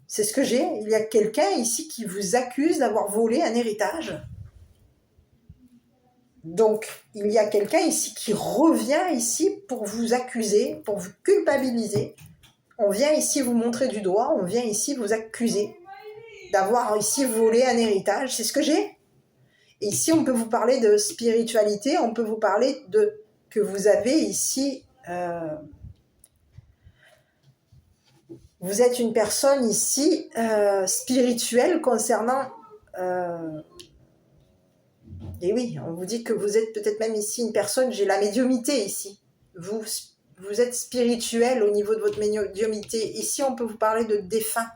C'est ce que j'ai. Il y a quelqu'un ici qui vous accuse d'avoir volé un héritage. Donc, il y a quelqu'un ici qui revient ici pour vous accuser, pour vous culpabiliser. On vient ici vous montrer du doigt, on vient ici vous accuser d'avoir ici volé un héritage. C'est ce que j'ai. Et ici, on peut vous parler de spiritualité, on peut vous parler de que vous avez ici... vous êtes une personne ici spirituelle concernant... et oui, on vous dit que vous êtes peut-être même ici une personne, j'ai la médiumité ici. Vous êtes spirituel au niveau de votre médiumité. Ici, on peut vous parler de défunts.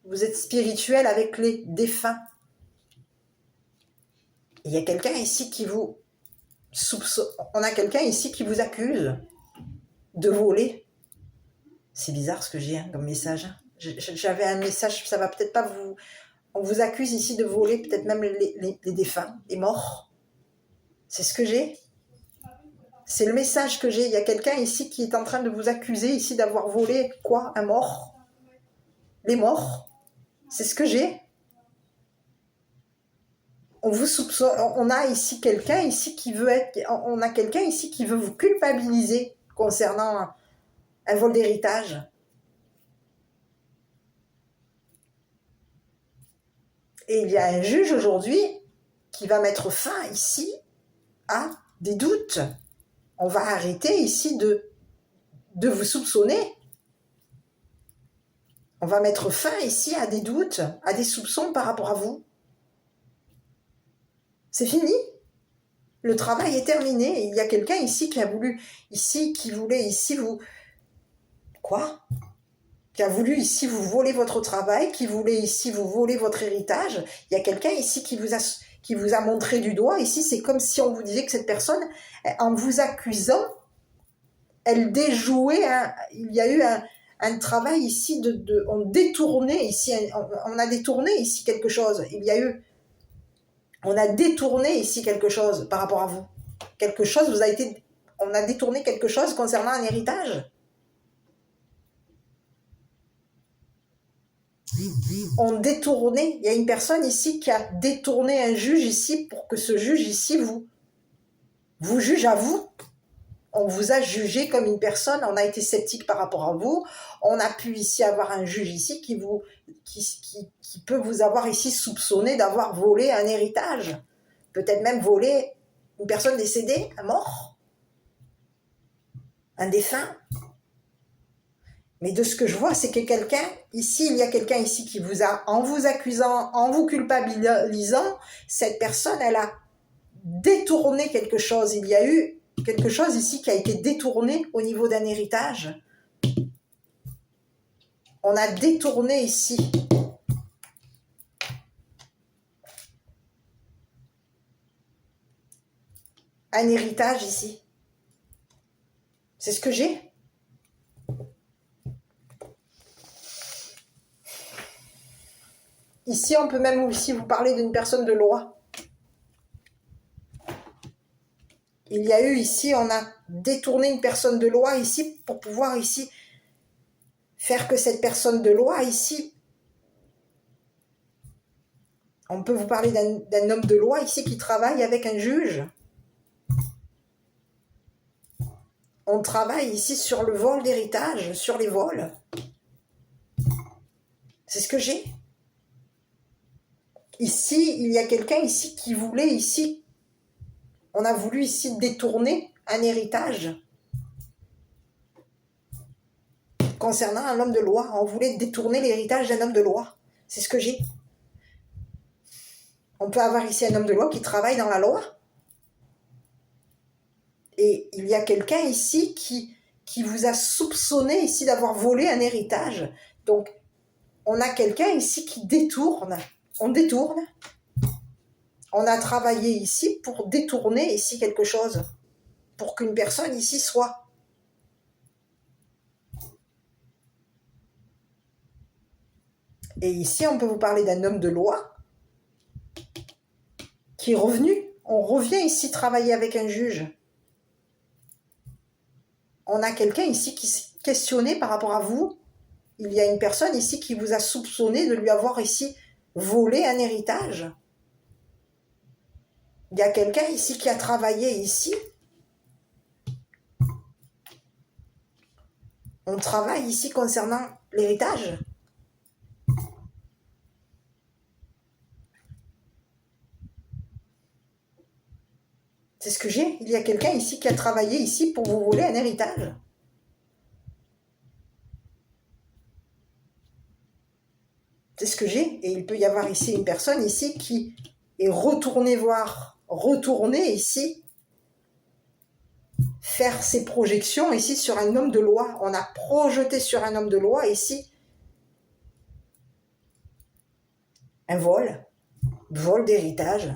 Vous êtes spirituel avec les défunts. Il y a quelqu'un ici qui vous soupçonne. On a quelqu'un ici qui vous accuse de voler. C'est bizarre ce que j'ai comme message. J'avais un message, ça va peut-être pas vous... On vous accuse ici de voler peut-être même les défunts, les morts. C'est ce que j'ai. C'est le message que j'ai. Il y a quelqu'un ici qui est en train de vous accuser ici d'avoir volé quoi? Un mort? Les morts. C'est ce que j'ai. On vous soupçonne. On a ici quelqu'un ici qui veut être... On a quelqu'un ici qui veut vous culpabiliser concernant un vol d'héritage. Et il y a un juge aujourd'hui qui va mettre fin ici à des doutes. On va arrêter ici de vous soupçonner. On va mettre fin ici à des doutes, à des soupçons par rapport à vous. C'est fini. Le travail est terminé. Il y a quelqu'un ici qui a voulu, ici, qui voulait ici vous... Quoi ? Qui a voulu ici vous voler votre travail, qui voulait ici vous voler votre héritage. Il y a quelqu'un ici qui vous a montré du doigt. Ici, c'est comme si on vous disait que cette personne, en vous accusant, elle déjouait, il y a eu un travail ici on détournait ici, on a détourné ici quelque chose. On a détourné ici quelque chose par rapport à vous. Quelque chose on a détourné quelque chose concernant un héritage. On détournait, il y a une personne ici qui a détourné un juge ici pour que ce juge ici vous juge à vous. On vous a jugé comme une personne, on a été sceptique par rapport à vous, on a pu ici avoir un juge ici qui peut vous avoir ici soupçonné d'avoir volé un héritage, peut-être même volé une personne décédée, un mort, un défunt. Mais de ce que je vois, c'est que il y a quelqu'un ici qui vous a, en vous accusant, en vous culpabilisant, cette personne, elle a détourné quelque chose. Il y a eu quelque chose ici qui a été détourné au niveau d'un héritage. On a détourné ici un héritage ici. C'est ce que j'ai. Ici, on peut même aussi vous parler d'une personne de loi. Il y a eu ici, on a détourné une personne de loi ici pour pouvoir ici faire que cette personne de loi ici, on peut vous parler d'un homme de loi ici qui travaille avec un juge. On travaille ici sur le vol d'héritage, sur les vols. C'est ce que j'ai. Ici, il y a quelqu'un ici qui voulait ici, on a voulu ici détourner un héritage concernant un homme de loi. On voulait détourner l'héritage d'un homme de loi. C'est ce que j'ai. On peut avoir ici un homme de loi qui travaille dans la loi. Et il y a quelqu'un ici qui vous a soupçonné ici d'avoir volé un héritage. Donc, on a quelqu'un ici qui détourne. On détourne. On a travaillé ici pour détourner ici quelque chose. Pour qu'une personne ici soit. Et ici, on peut vous parler d'un homme de loi qui est revenu. On revient ici travailler avec un juge. On a quelqu'un ici qui s'est questionné par rapport à vous. Il y a une personne ici qui vous a soupçonné de lui avoir ici volé un héritage. Il y a quelqu'un ici qui a travaillé ici. On travaille ici concernant l'héritage. C'est ce que j'ai. Il y a quelqu'un ici qui a travaillé ici pour vous voler un héritage. C'est ce que j'ai. Et il peut y avoir ici une personne ici qui est retournée ici, faire ses projections ici sur un homme de loi. On a projeté sur un homme de loi ici un vol d'héritage.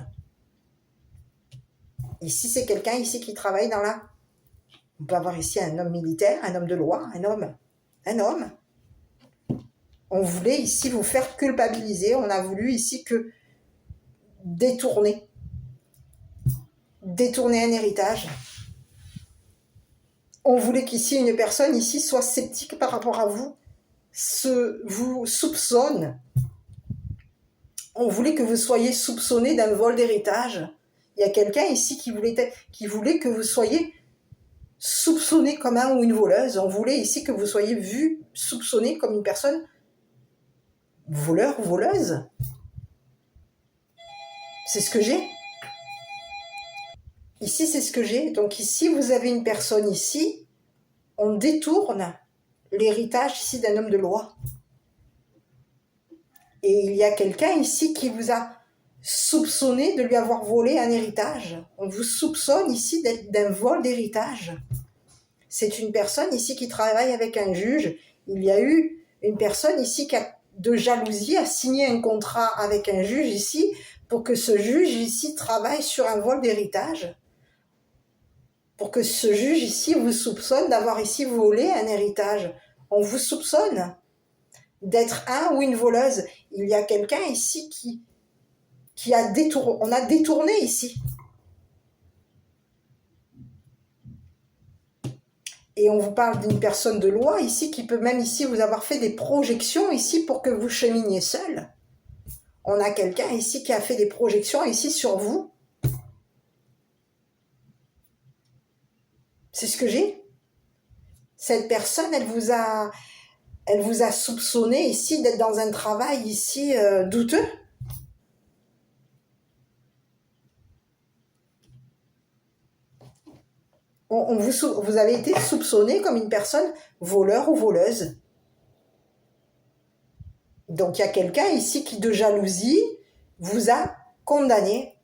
Ici, c'est quelqu'un ici qui travaille dans la... On peut avoir ici un homme militaire, un homme de loi, un homme. On voulait ici vous faire culpabiliser. On a voulu ici que détourner un héritage. On voulait qu'ici, une personne ici soit sceptique par rapport à vous, vous soupçonne. On voulait que vous soyez soupçonné d'un vol d'héritage. Il y a quelqu'un ici qui voulait que vous soyez soupçonné comme un ou une voleuse. On voulait ici que vous soyez vu, soupçonné comme une personne voleur ou voleuse. C'est ce que j'ai. Ici, c'est ce que j'ai. Donc ici, vous avez une personne ici, on détourne l'héritage ici d'un homme de loi. Et il y a quelqu'un ici qui vous a soupçonné de lui avoir volé un héritage. On vous soupçonne ici d'un vol d'héritage. C'est une personne ici qui travaille avec un juge. Il y a eu une personne ici qui a de jalousie a signé un contrat avec un juge ici pour que ce juge ici travaille sur un vol d'héritage. Pour que ce juge ici vous soupçonne d'avoir ici volé un héritage. On vous soupçonne d'être un ou une voleuse. Il y a quelqu'un ici qui a détourné, on a détourné ici. Et on vous parle d'une personne de loi ici qui peut même ici vous avoir fait des projections ici pour que vous cheminiez seul. On a quelqu'un ici qui a fait des projections ici sur vous. C'est ce que j'ai. Cette personne, elle vous a soupçonné ici d'être dans un travail ici douteux. Vous avez été soupçonné comme une personne voleur ou voleuse. Donc il y a quelqu'un ici qui de jalousie vous a condamné.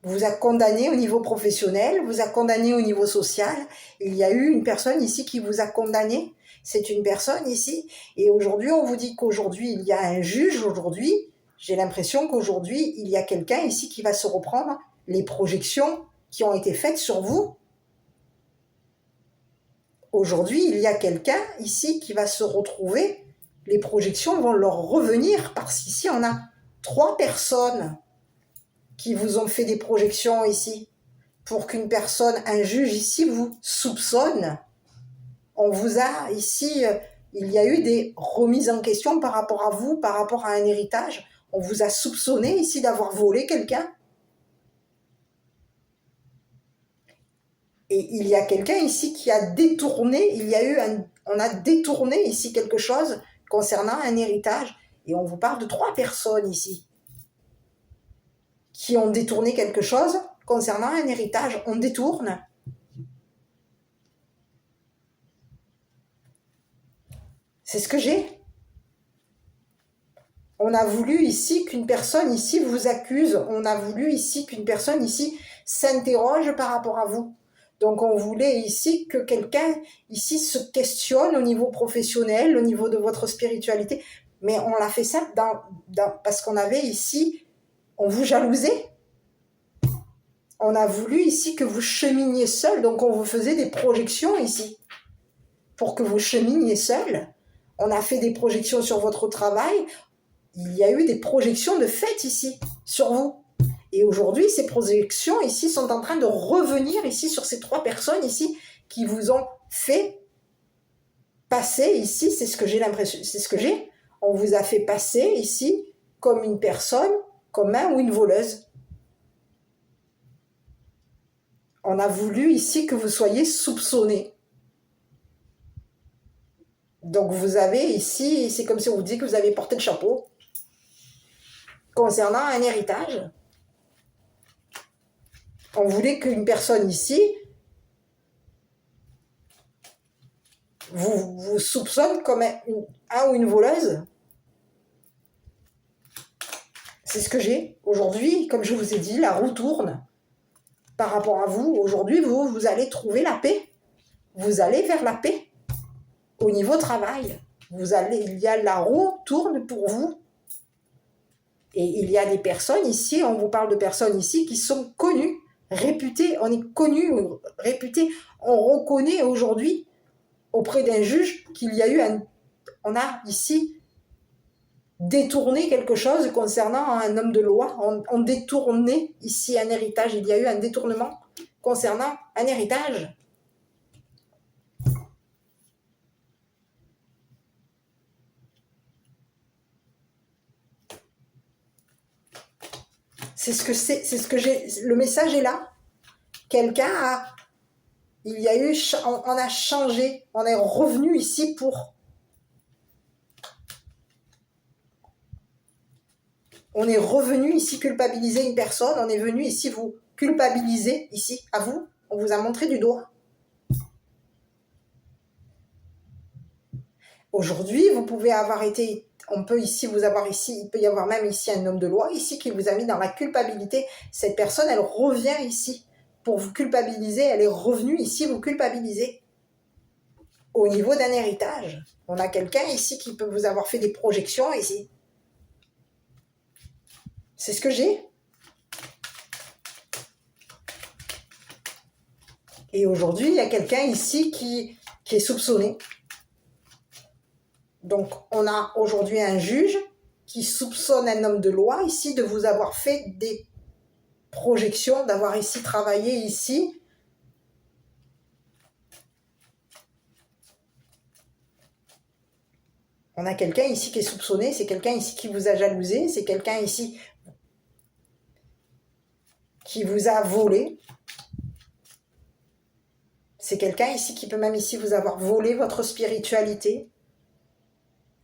Vous a condamné au niveau professionnel, vous a condamné au niveau social. Il y a eu une personne ici qui vous a condamné. C'est une personne ici. Et aujourd'hui, on vous dit qu'aujourd'hui, il y a un juge. Aujourd'hui, j'ai l'impression qu'aujourd'hui, il y a quelqu'un ici qui va se reprendre les projections qui ont été faites sur vous. Aujourd'hui, il y a quelqu'un ici qui va se retrouver. Les projections vont leur revenir parce qu'ici, on a 3 personnes qui vous ont fait des projections ici, pour qu'une personne, un juge ici vous soupçonne. On vous a ici, il y a eu des remises en question par rapport à vous, par rapport à un héritage. On vous a soupçonné ici d'avoir volé quelqu'un. Et il y a quelqu'un ici qui a détourné, on a détourné ici quelque chose concernant un héritage. Et on vous parle de 3 personnes ici qui ont détourné quelque chose concernant un héritage. On détourne. C'est ce que j'ai. On a voulu ici qu'une personne ici vous accuse. On a voulu ici qu'une personne ici s'interroge par rapport à vous. Donc on voulait ici que quelqu'un ici se questionne au niveau professionnel, au niveau de votre spiritualité. Mais on l'a fait ça parce qu'on avait ici, on vous jalousait. On a voulu ici que vous cheminiez seul. Donc on vous faisait des projections ici pour que vous cheminiez seul. On a fait des projections sur votre travail. Il y a eu des projections de fait ici, sur vous. Et aujourd'hui, ces projections ici sont en train de revenir ici sur ces 3 personnes ici qui vous ont fait passer ici, c'est ce que j'ai l'impression, c'est ce que j'ai. On vous a fait passer ici comme une personne, comme un ou une voleuse. On a voulu ici que vous soyez soupçonné. Donc vous avez ici, c'est comme si on vous dit que vous avez porté le chapeau concernant un héritage. On voulait qu'une personne ici vous soupçonne comme un ou une voleuse. C'est ce que j'ai. Aujourd'hui, comme je vous ai dit, la roue tourne par rapport à vous. Aujourd'hui, vous allez trouver la paix. Vous allez vers la paix au niveau travail. La roue tourne pour vous. Et il y a des personnes ici, on vous parle de personnes ici qui sont connues, réputées. On est connu, réputé. On reconnaît aujourd'hui auprès d'un juge qu'il y a eu on a ici détourné quelque chose concernant un homme de loi. On détournait ici un héritage. Il y a eu un détournement concernant un héritage. C'est ce que j'ai. Le message est là. Quelqu'un il y a eu, on a changé, on est revenu ici pour... On est revenu ici culpabiliser une personne, on est venu ici vous culpabiliser, ici, à vous, on vous a montré du doigt. Aujourd'hui, vous pouvez avoir été, on peut ici vous avoir ici, il peut y avoir même ici un homme de loi, ici, qui vous a mis dans la culpabilité. Cette personne, elle revient ici pour vous culpabiliser, elle est revenue ici vous culpabiliser. Au niveau d'un héritage, on a quelqu'un ici qui peut vous avoir fait des projections ici. C'est ce que j'ai. Et aujourd'hui, il y a quelqu'un ici qui est soupçonné. Donc, on a aujourd'hui un juge qui soupçonne un homme de loi ici de vous avoir fait des projections, d'avoir ici travaillé ici. On a quelqu'un ici qui est soupçonné, c'est quelqu'un ici qui vous a jalousé, c'est quelqu'un ici qui vous a volé. C'est quelqu'un ici qui peut même ici vous avoir volé votre spiritualité,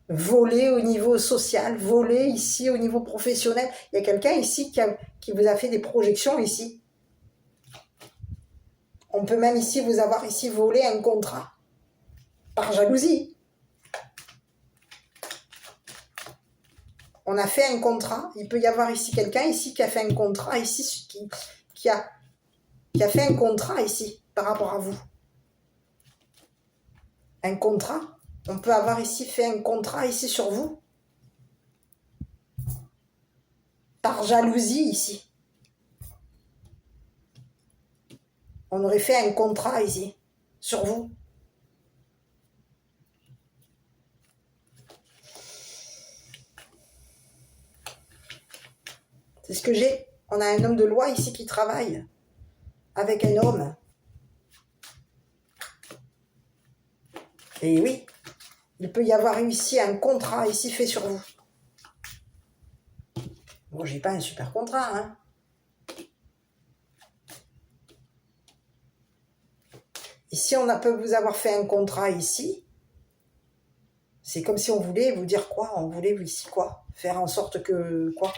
volé au niveau social, volé ici au niveau professionnel. Il y a quelqu'un ici qui vous a fait des projections ici. On peut même ici vous avoir ici volé un contrat par jalousie. On a fait un contrat. Il peut y avoir ici quelqu'un ici qui a fait un contrat ici, qui a fait un contrat ici par rapport à vous. Un contrat. On peut avoir ici fait un contrat ici sur vous. Par jalousie ici. On aurait fait un contrat ici sur vous. C'est ce que j'ai. On a un homme de loi ici qui travaille avec un homme. Et oui, il peut y avoir ici un contrat ici fait sur vous. Bon, j'ai pas un super contrat, hein. Ici, peut vous avoir fait un contrat ici. C'est comme si on voulait vous dire quoi? On voulait ici quoi? Faire en sorte que quoi?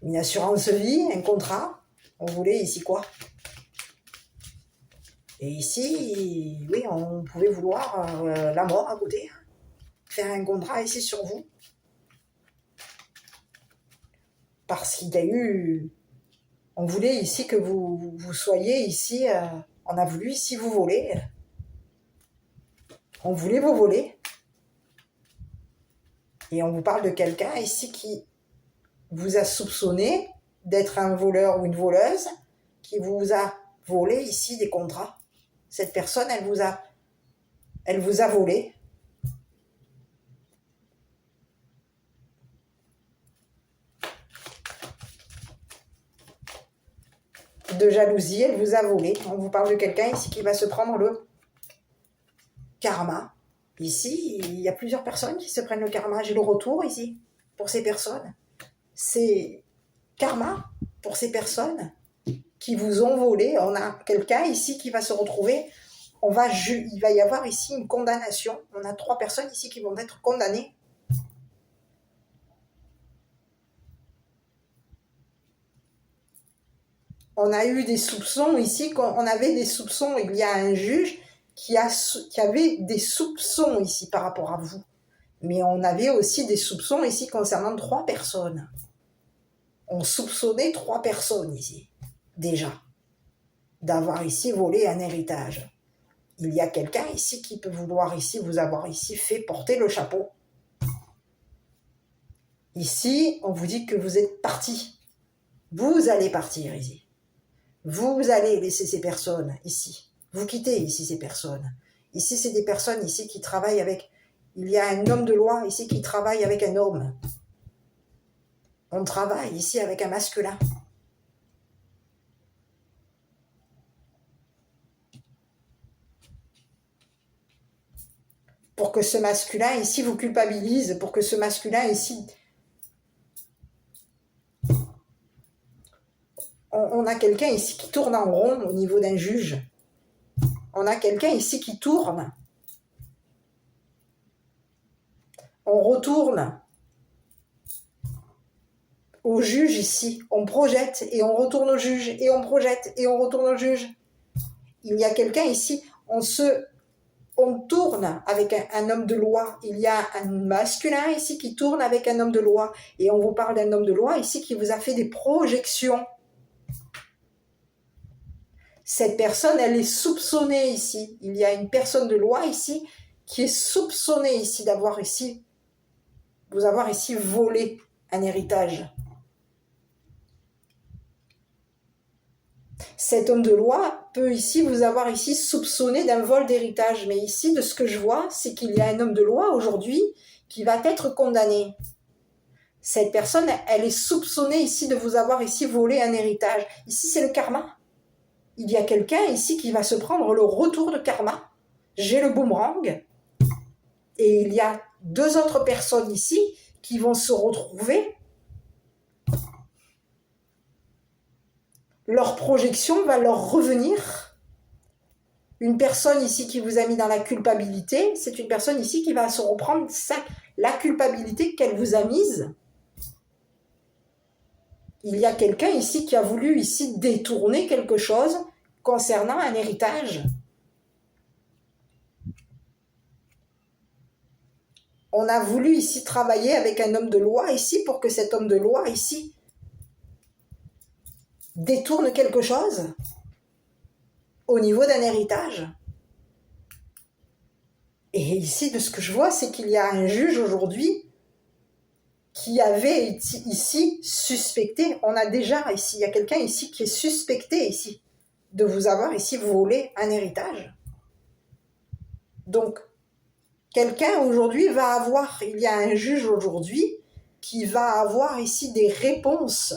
Une assurance vie, un contrat. On voulait ici quoi? Et ici, oui, on pouvait vouloir la mort à côté. Hein. Faire un contrat ici sur vous. Parce qu'il y a eu... On voulait ici que vous soyez ici... on a voulu ici vous voler. On voulait vous voler. Et on vous parle de quelqu'un ici qui vous a soupçonné d'être un voleur ou une voleuse, qui vous a volé ici des contrats. Cette personne, elle vous a volé. De jalousie, elle vous a volé. On vous parle de quelqu'un ici qui va se prendre le karma. Ici, il y a plusieurs personnes qui se prennent le karma. J'ai le retour ici pour ces personnes. C'est karma pour ces personnes qui vous ont volé. On a quelqu'un ici qui va se retrouver. Il va y avoir ici une condamnation. On a 3 personnes ici qui vont être condamnées. On a eu des soupçons ici. On avait des soupçons. Il y a un juge qui avait des soupçons ici par rapport à vous. Mais on avait aussi des soupçons ici concernant 3 personnes. On soupçonnait 3 personnes ici, déjà, d'avoir ici volé un héritage. Il y a quelqu'un ici qui peut vouloir ici vous avoir ici fait porter le chapeau. Ici, on vous dit que vous êtes parti. Vous allez partir ici. Vous allez laisser ces personnes ici. Vous quittez ici ces personnes. Ici, c'est des personnes ici qui travaillent avec... Il y a un homme de loi ici qui travaille avec un homme. On travaille ici avec un masculin. Pour que ce masculin ici vous culpabilise, pour que ce masculin ici On a quelqu'un ici qui tourne en rond au niveau d'un juge. On a quelqu'un ici qui tourne. On retourne au juge ici. On projette et on retourne au juge. Et on projette et on retourne au juge. Il y a quelqu'un ici, on tourne avec un homme de loi. Il y a un masculin ici qui tourne avec un homme de loi. Et on vous parle d'un homme de loi ici qui vous a fait des projections. Cette personne, elle est soupçonnée ici. Il y a une personne de loi ici qui est soupçonnée ici d'avoir ici, vous avoir ici volé un héritage. Cet homme de loi peut ici vous avoir ici soupçonné d'un vol d'héritage. Mais ici, de ce que je vois, c'est qu'il y a un homme de loi aujourd'hui qui va être condamné. Cette personne, elle est soupçonnée ici de vous avoir ici volé un héritage. Ici, c'est le karma. Il y a quelqu'un ici qui va se prendre le retour de karma. J'ai le boomerang. Et il y a 2 autres personnes ici qui vont se retrouver. Leur projection va leur revenir. Une personne ici qui vous a mis dans la culpabilité, c'est une personne ici qui va se reprendre la culpabilité qu'elle vous a mise. Il y a quelqu'un ici qui a voulu ici détourner quelque chose concernant un héritage. On a voulu ici travailler avec un homme de loi ici pour que cet homme de loi ici détourne quelque chose au niveau d'un héritage. Et ici, de ce que je vois, c'est qu'il y a un juge aujourd'hui qui avait ici suspecté, on a déjà ici, il y a quelqu'un ici qui est suspecté ici de vous avoir ici volé un héritage. Donc, quelqu'un aujourd'hui va avoir, il y a un juge aujourd'hui qui va avoir ici des réponses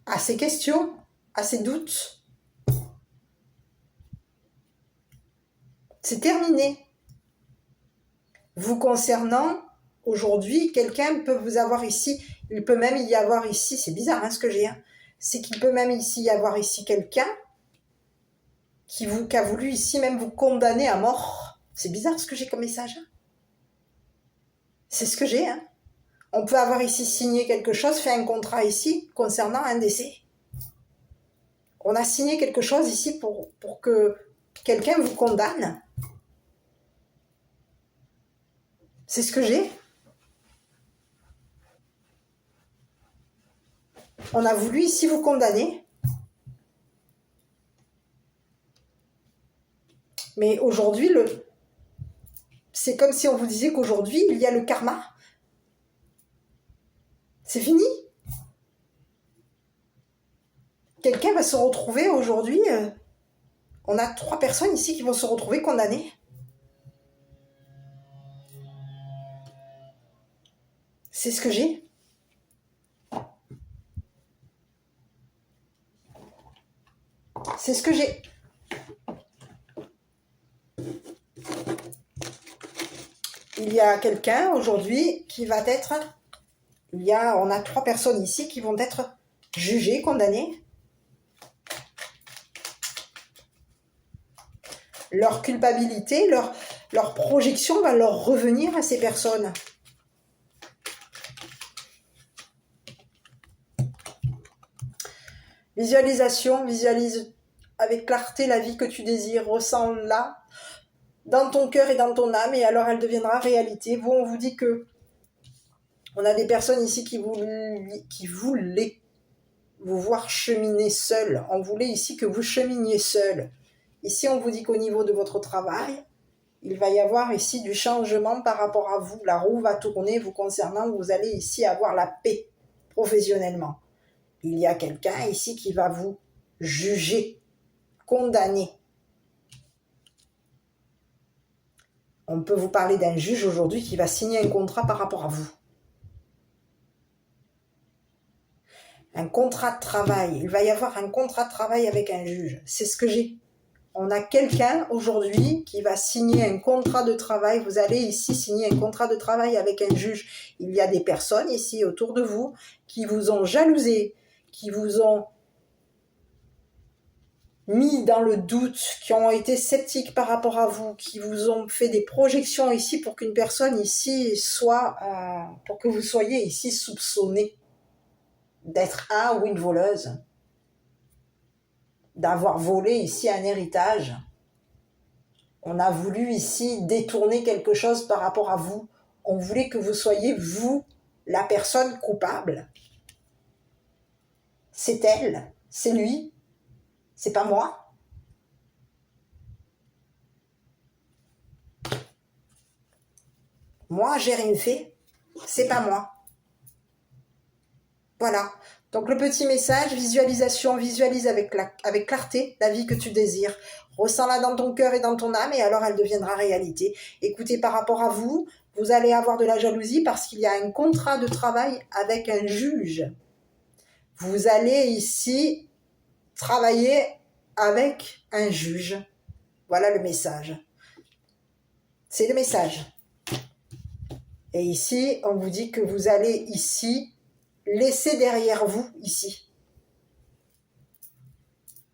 à ces questions, à ces doutes. C'est terminé. Vous concernant, aujourd'hui, quelqu'un peut vous avoir ici, il peut même y avoir ici, c'est bizarre hein, ce que j'ai, hein, c'est qu'il peut même ici y avoir ici quelqu'un qui a voulu ici même vous condamner à mort. C'est bizarre ce que j'ai comme message. Hein. C'est ce que j'ai. Hein. On peut avoir ici signé quelque chose, fait un contrat ici concernant un décès. On a signé quelque chose ici pour que quelqu'un vous condamne. C'est ce que j'ai. On a voulu ici vous condamner. Mais aujourd'hui, c'est comme si on vous disait qu'aujourd'hui, il y a le karma. C'est fini. Quelqu'un va se retrouver aujourd'hui. On a 3 personnes ici qui vont se retrouver condamnées. C'est ce que j'ai. C'est ce que j'ai. Il y a quelqu'un aujourd'hui qui va être... on a 3 personnes ici qui vont être jugées, condamnées. Leur culpabilité, leur projection va leur revenir à ces personnes. Visualisation, visualise avec clarté la vie que tu désires, ressens-la dans ton cœur et dans ton âme, et alors elle deviendra réalité. Vous, on vous dit que on a des personnes ici qui voulaient vous voir cheminer seul. On voulait ici que vous cheminiez seul. Ici, on vous dit qu'au niveau de votre travail, il va y avoir ici du changement par rapport à vous. La roue va tourner vous concernant. Vous allez ici avoir la paix professionnellement. Il y a quelqu'un ici qui va vous juger, condamner. On peut vous parler d'un juge aujourd'hui qui va signer un contrat par rapport à vous. Un contrat de travail. Il va y avoir un contrat de travail avec un juge. C'est ce que j'ai. On a quelqu'un aujourd'hui qui va signer un contrat de travail. Vous allez ici signer un contrat de travail avec un juge. Il y a des personnes ici autour de vous qui vous ont jalousé, qui vous ont mis dans le doute, qui ont été sceptiques par rapport à vous, qui vous ont fait des projections ici pour qu'une personne ici soit, pour que vous soyez ici soupçonné d'être un ou une voleuse, d'avoir volé ici un héritage. On a voulu ici détourner quelque chose par rapport à vous. On voulait que vous soyez, vous, la personne coupable. C'est elle, c'est lui, c'est pas moi. Moi, j'ai rien fait, c'est pas moi. Voilà. Donc le petit message, visualisation, visualise avec clarté la vie que tu désires. Ressens-la dans ton cœur et dans ton âme et alors elle deviendra réalité. Écoutez, par rapport à vous, vous allez avoir de la jalousie parce qu'il y a un contrat de travail avec un juge. Vous allez ici travailler avec un juge. Voilà le message. C'est le message. Et ici, on vous dit que vous allez ici laisser derrière vous, ici,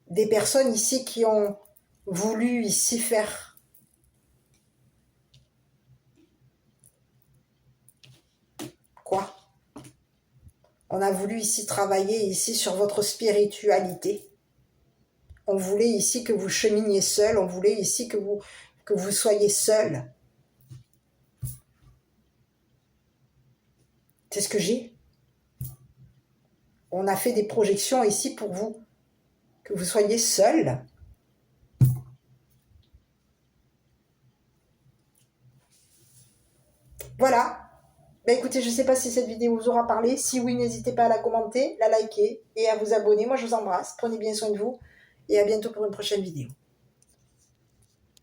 des personnes ici qui ont voulu ici faire quoi? On a voulu ici travailler ici sur votre spiritualité. On voulait ici que vous cheminiez seul, on voulait ici que vous soyez seul. C'est ce que j'ai. On a fait des projections ici pour vous, que vous soyez seul. Voilà. Ben écoutez, je ne sais pas si cette vidéo vous aura parlé. Si oui, n'hésitez pas à la commenter, la liker et à vous abonner. Moi, je vous embrasse. Prenez bien soin de vous et à bientôt pour une prochaine vidéo.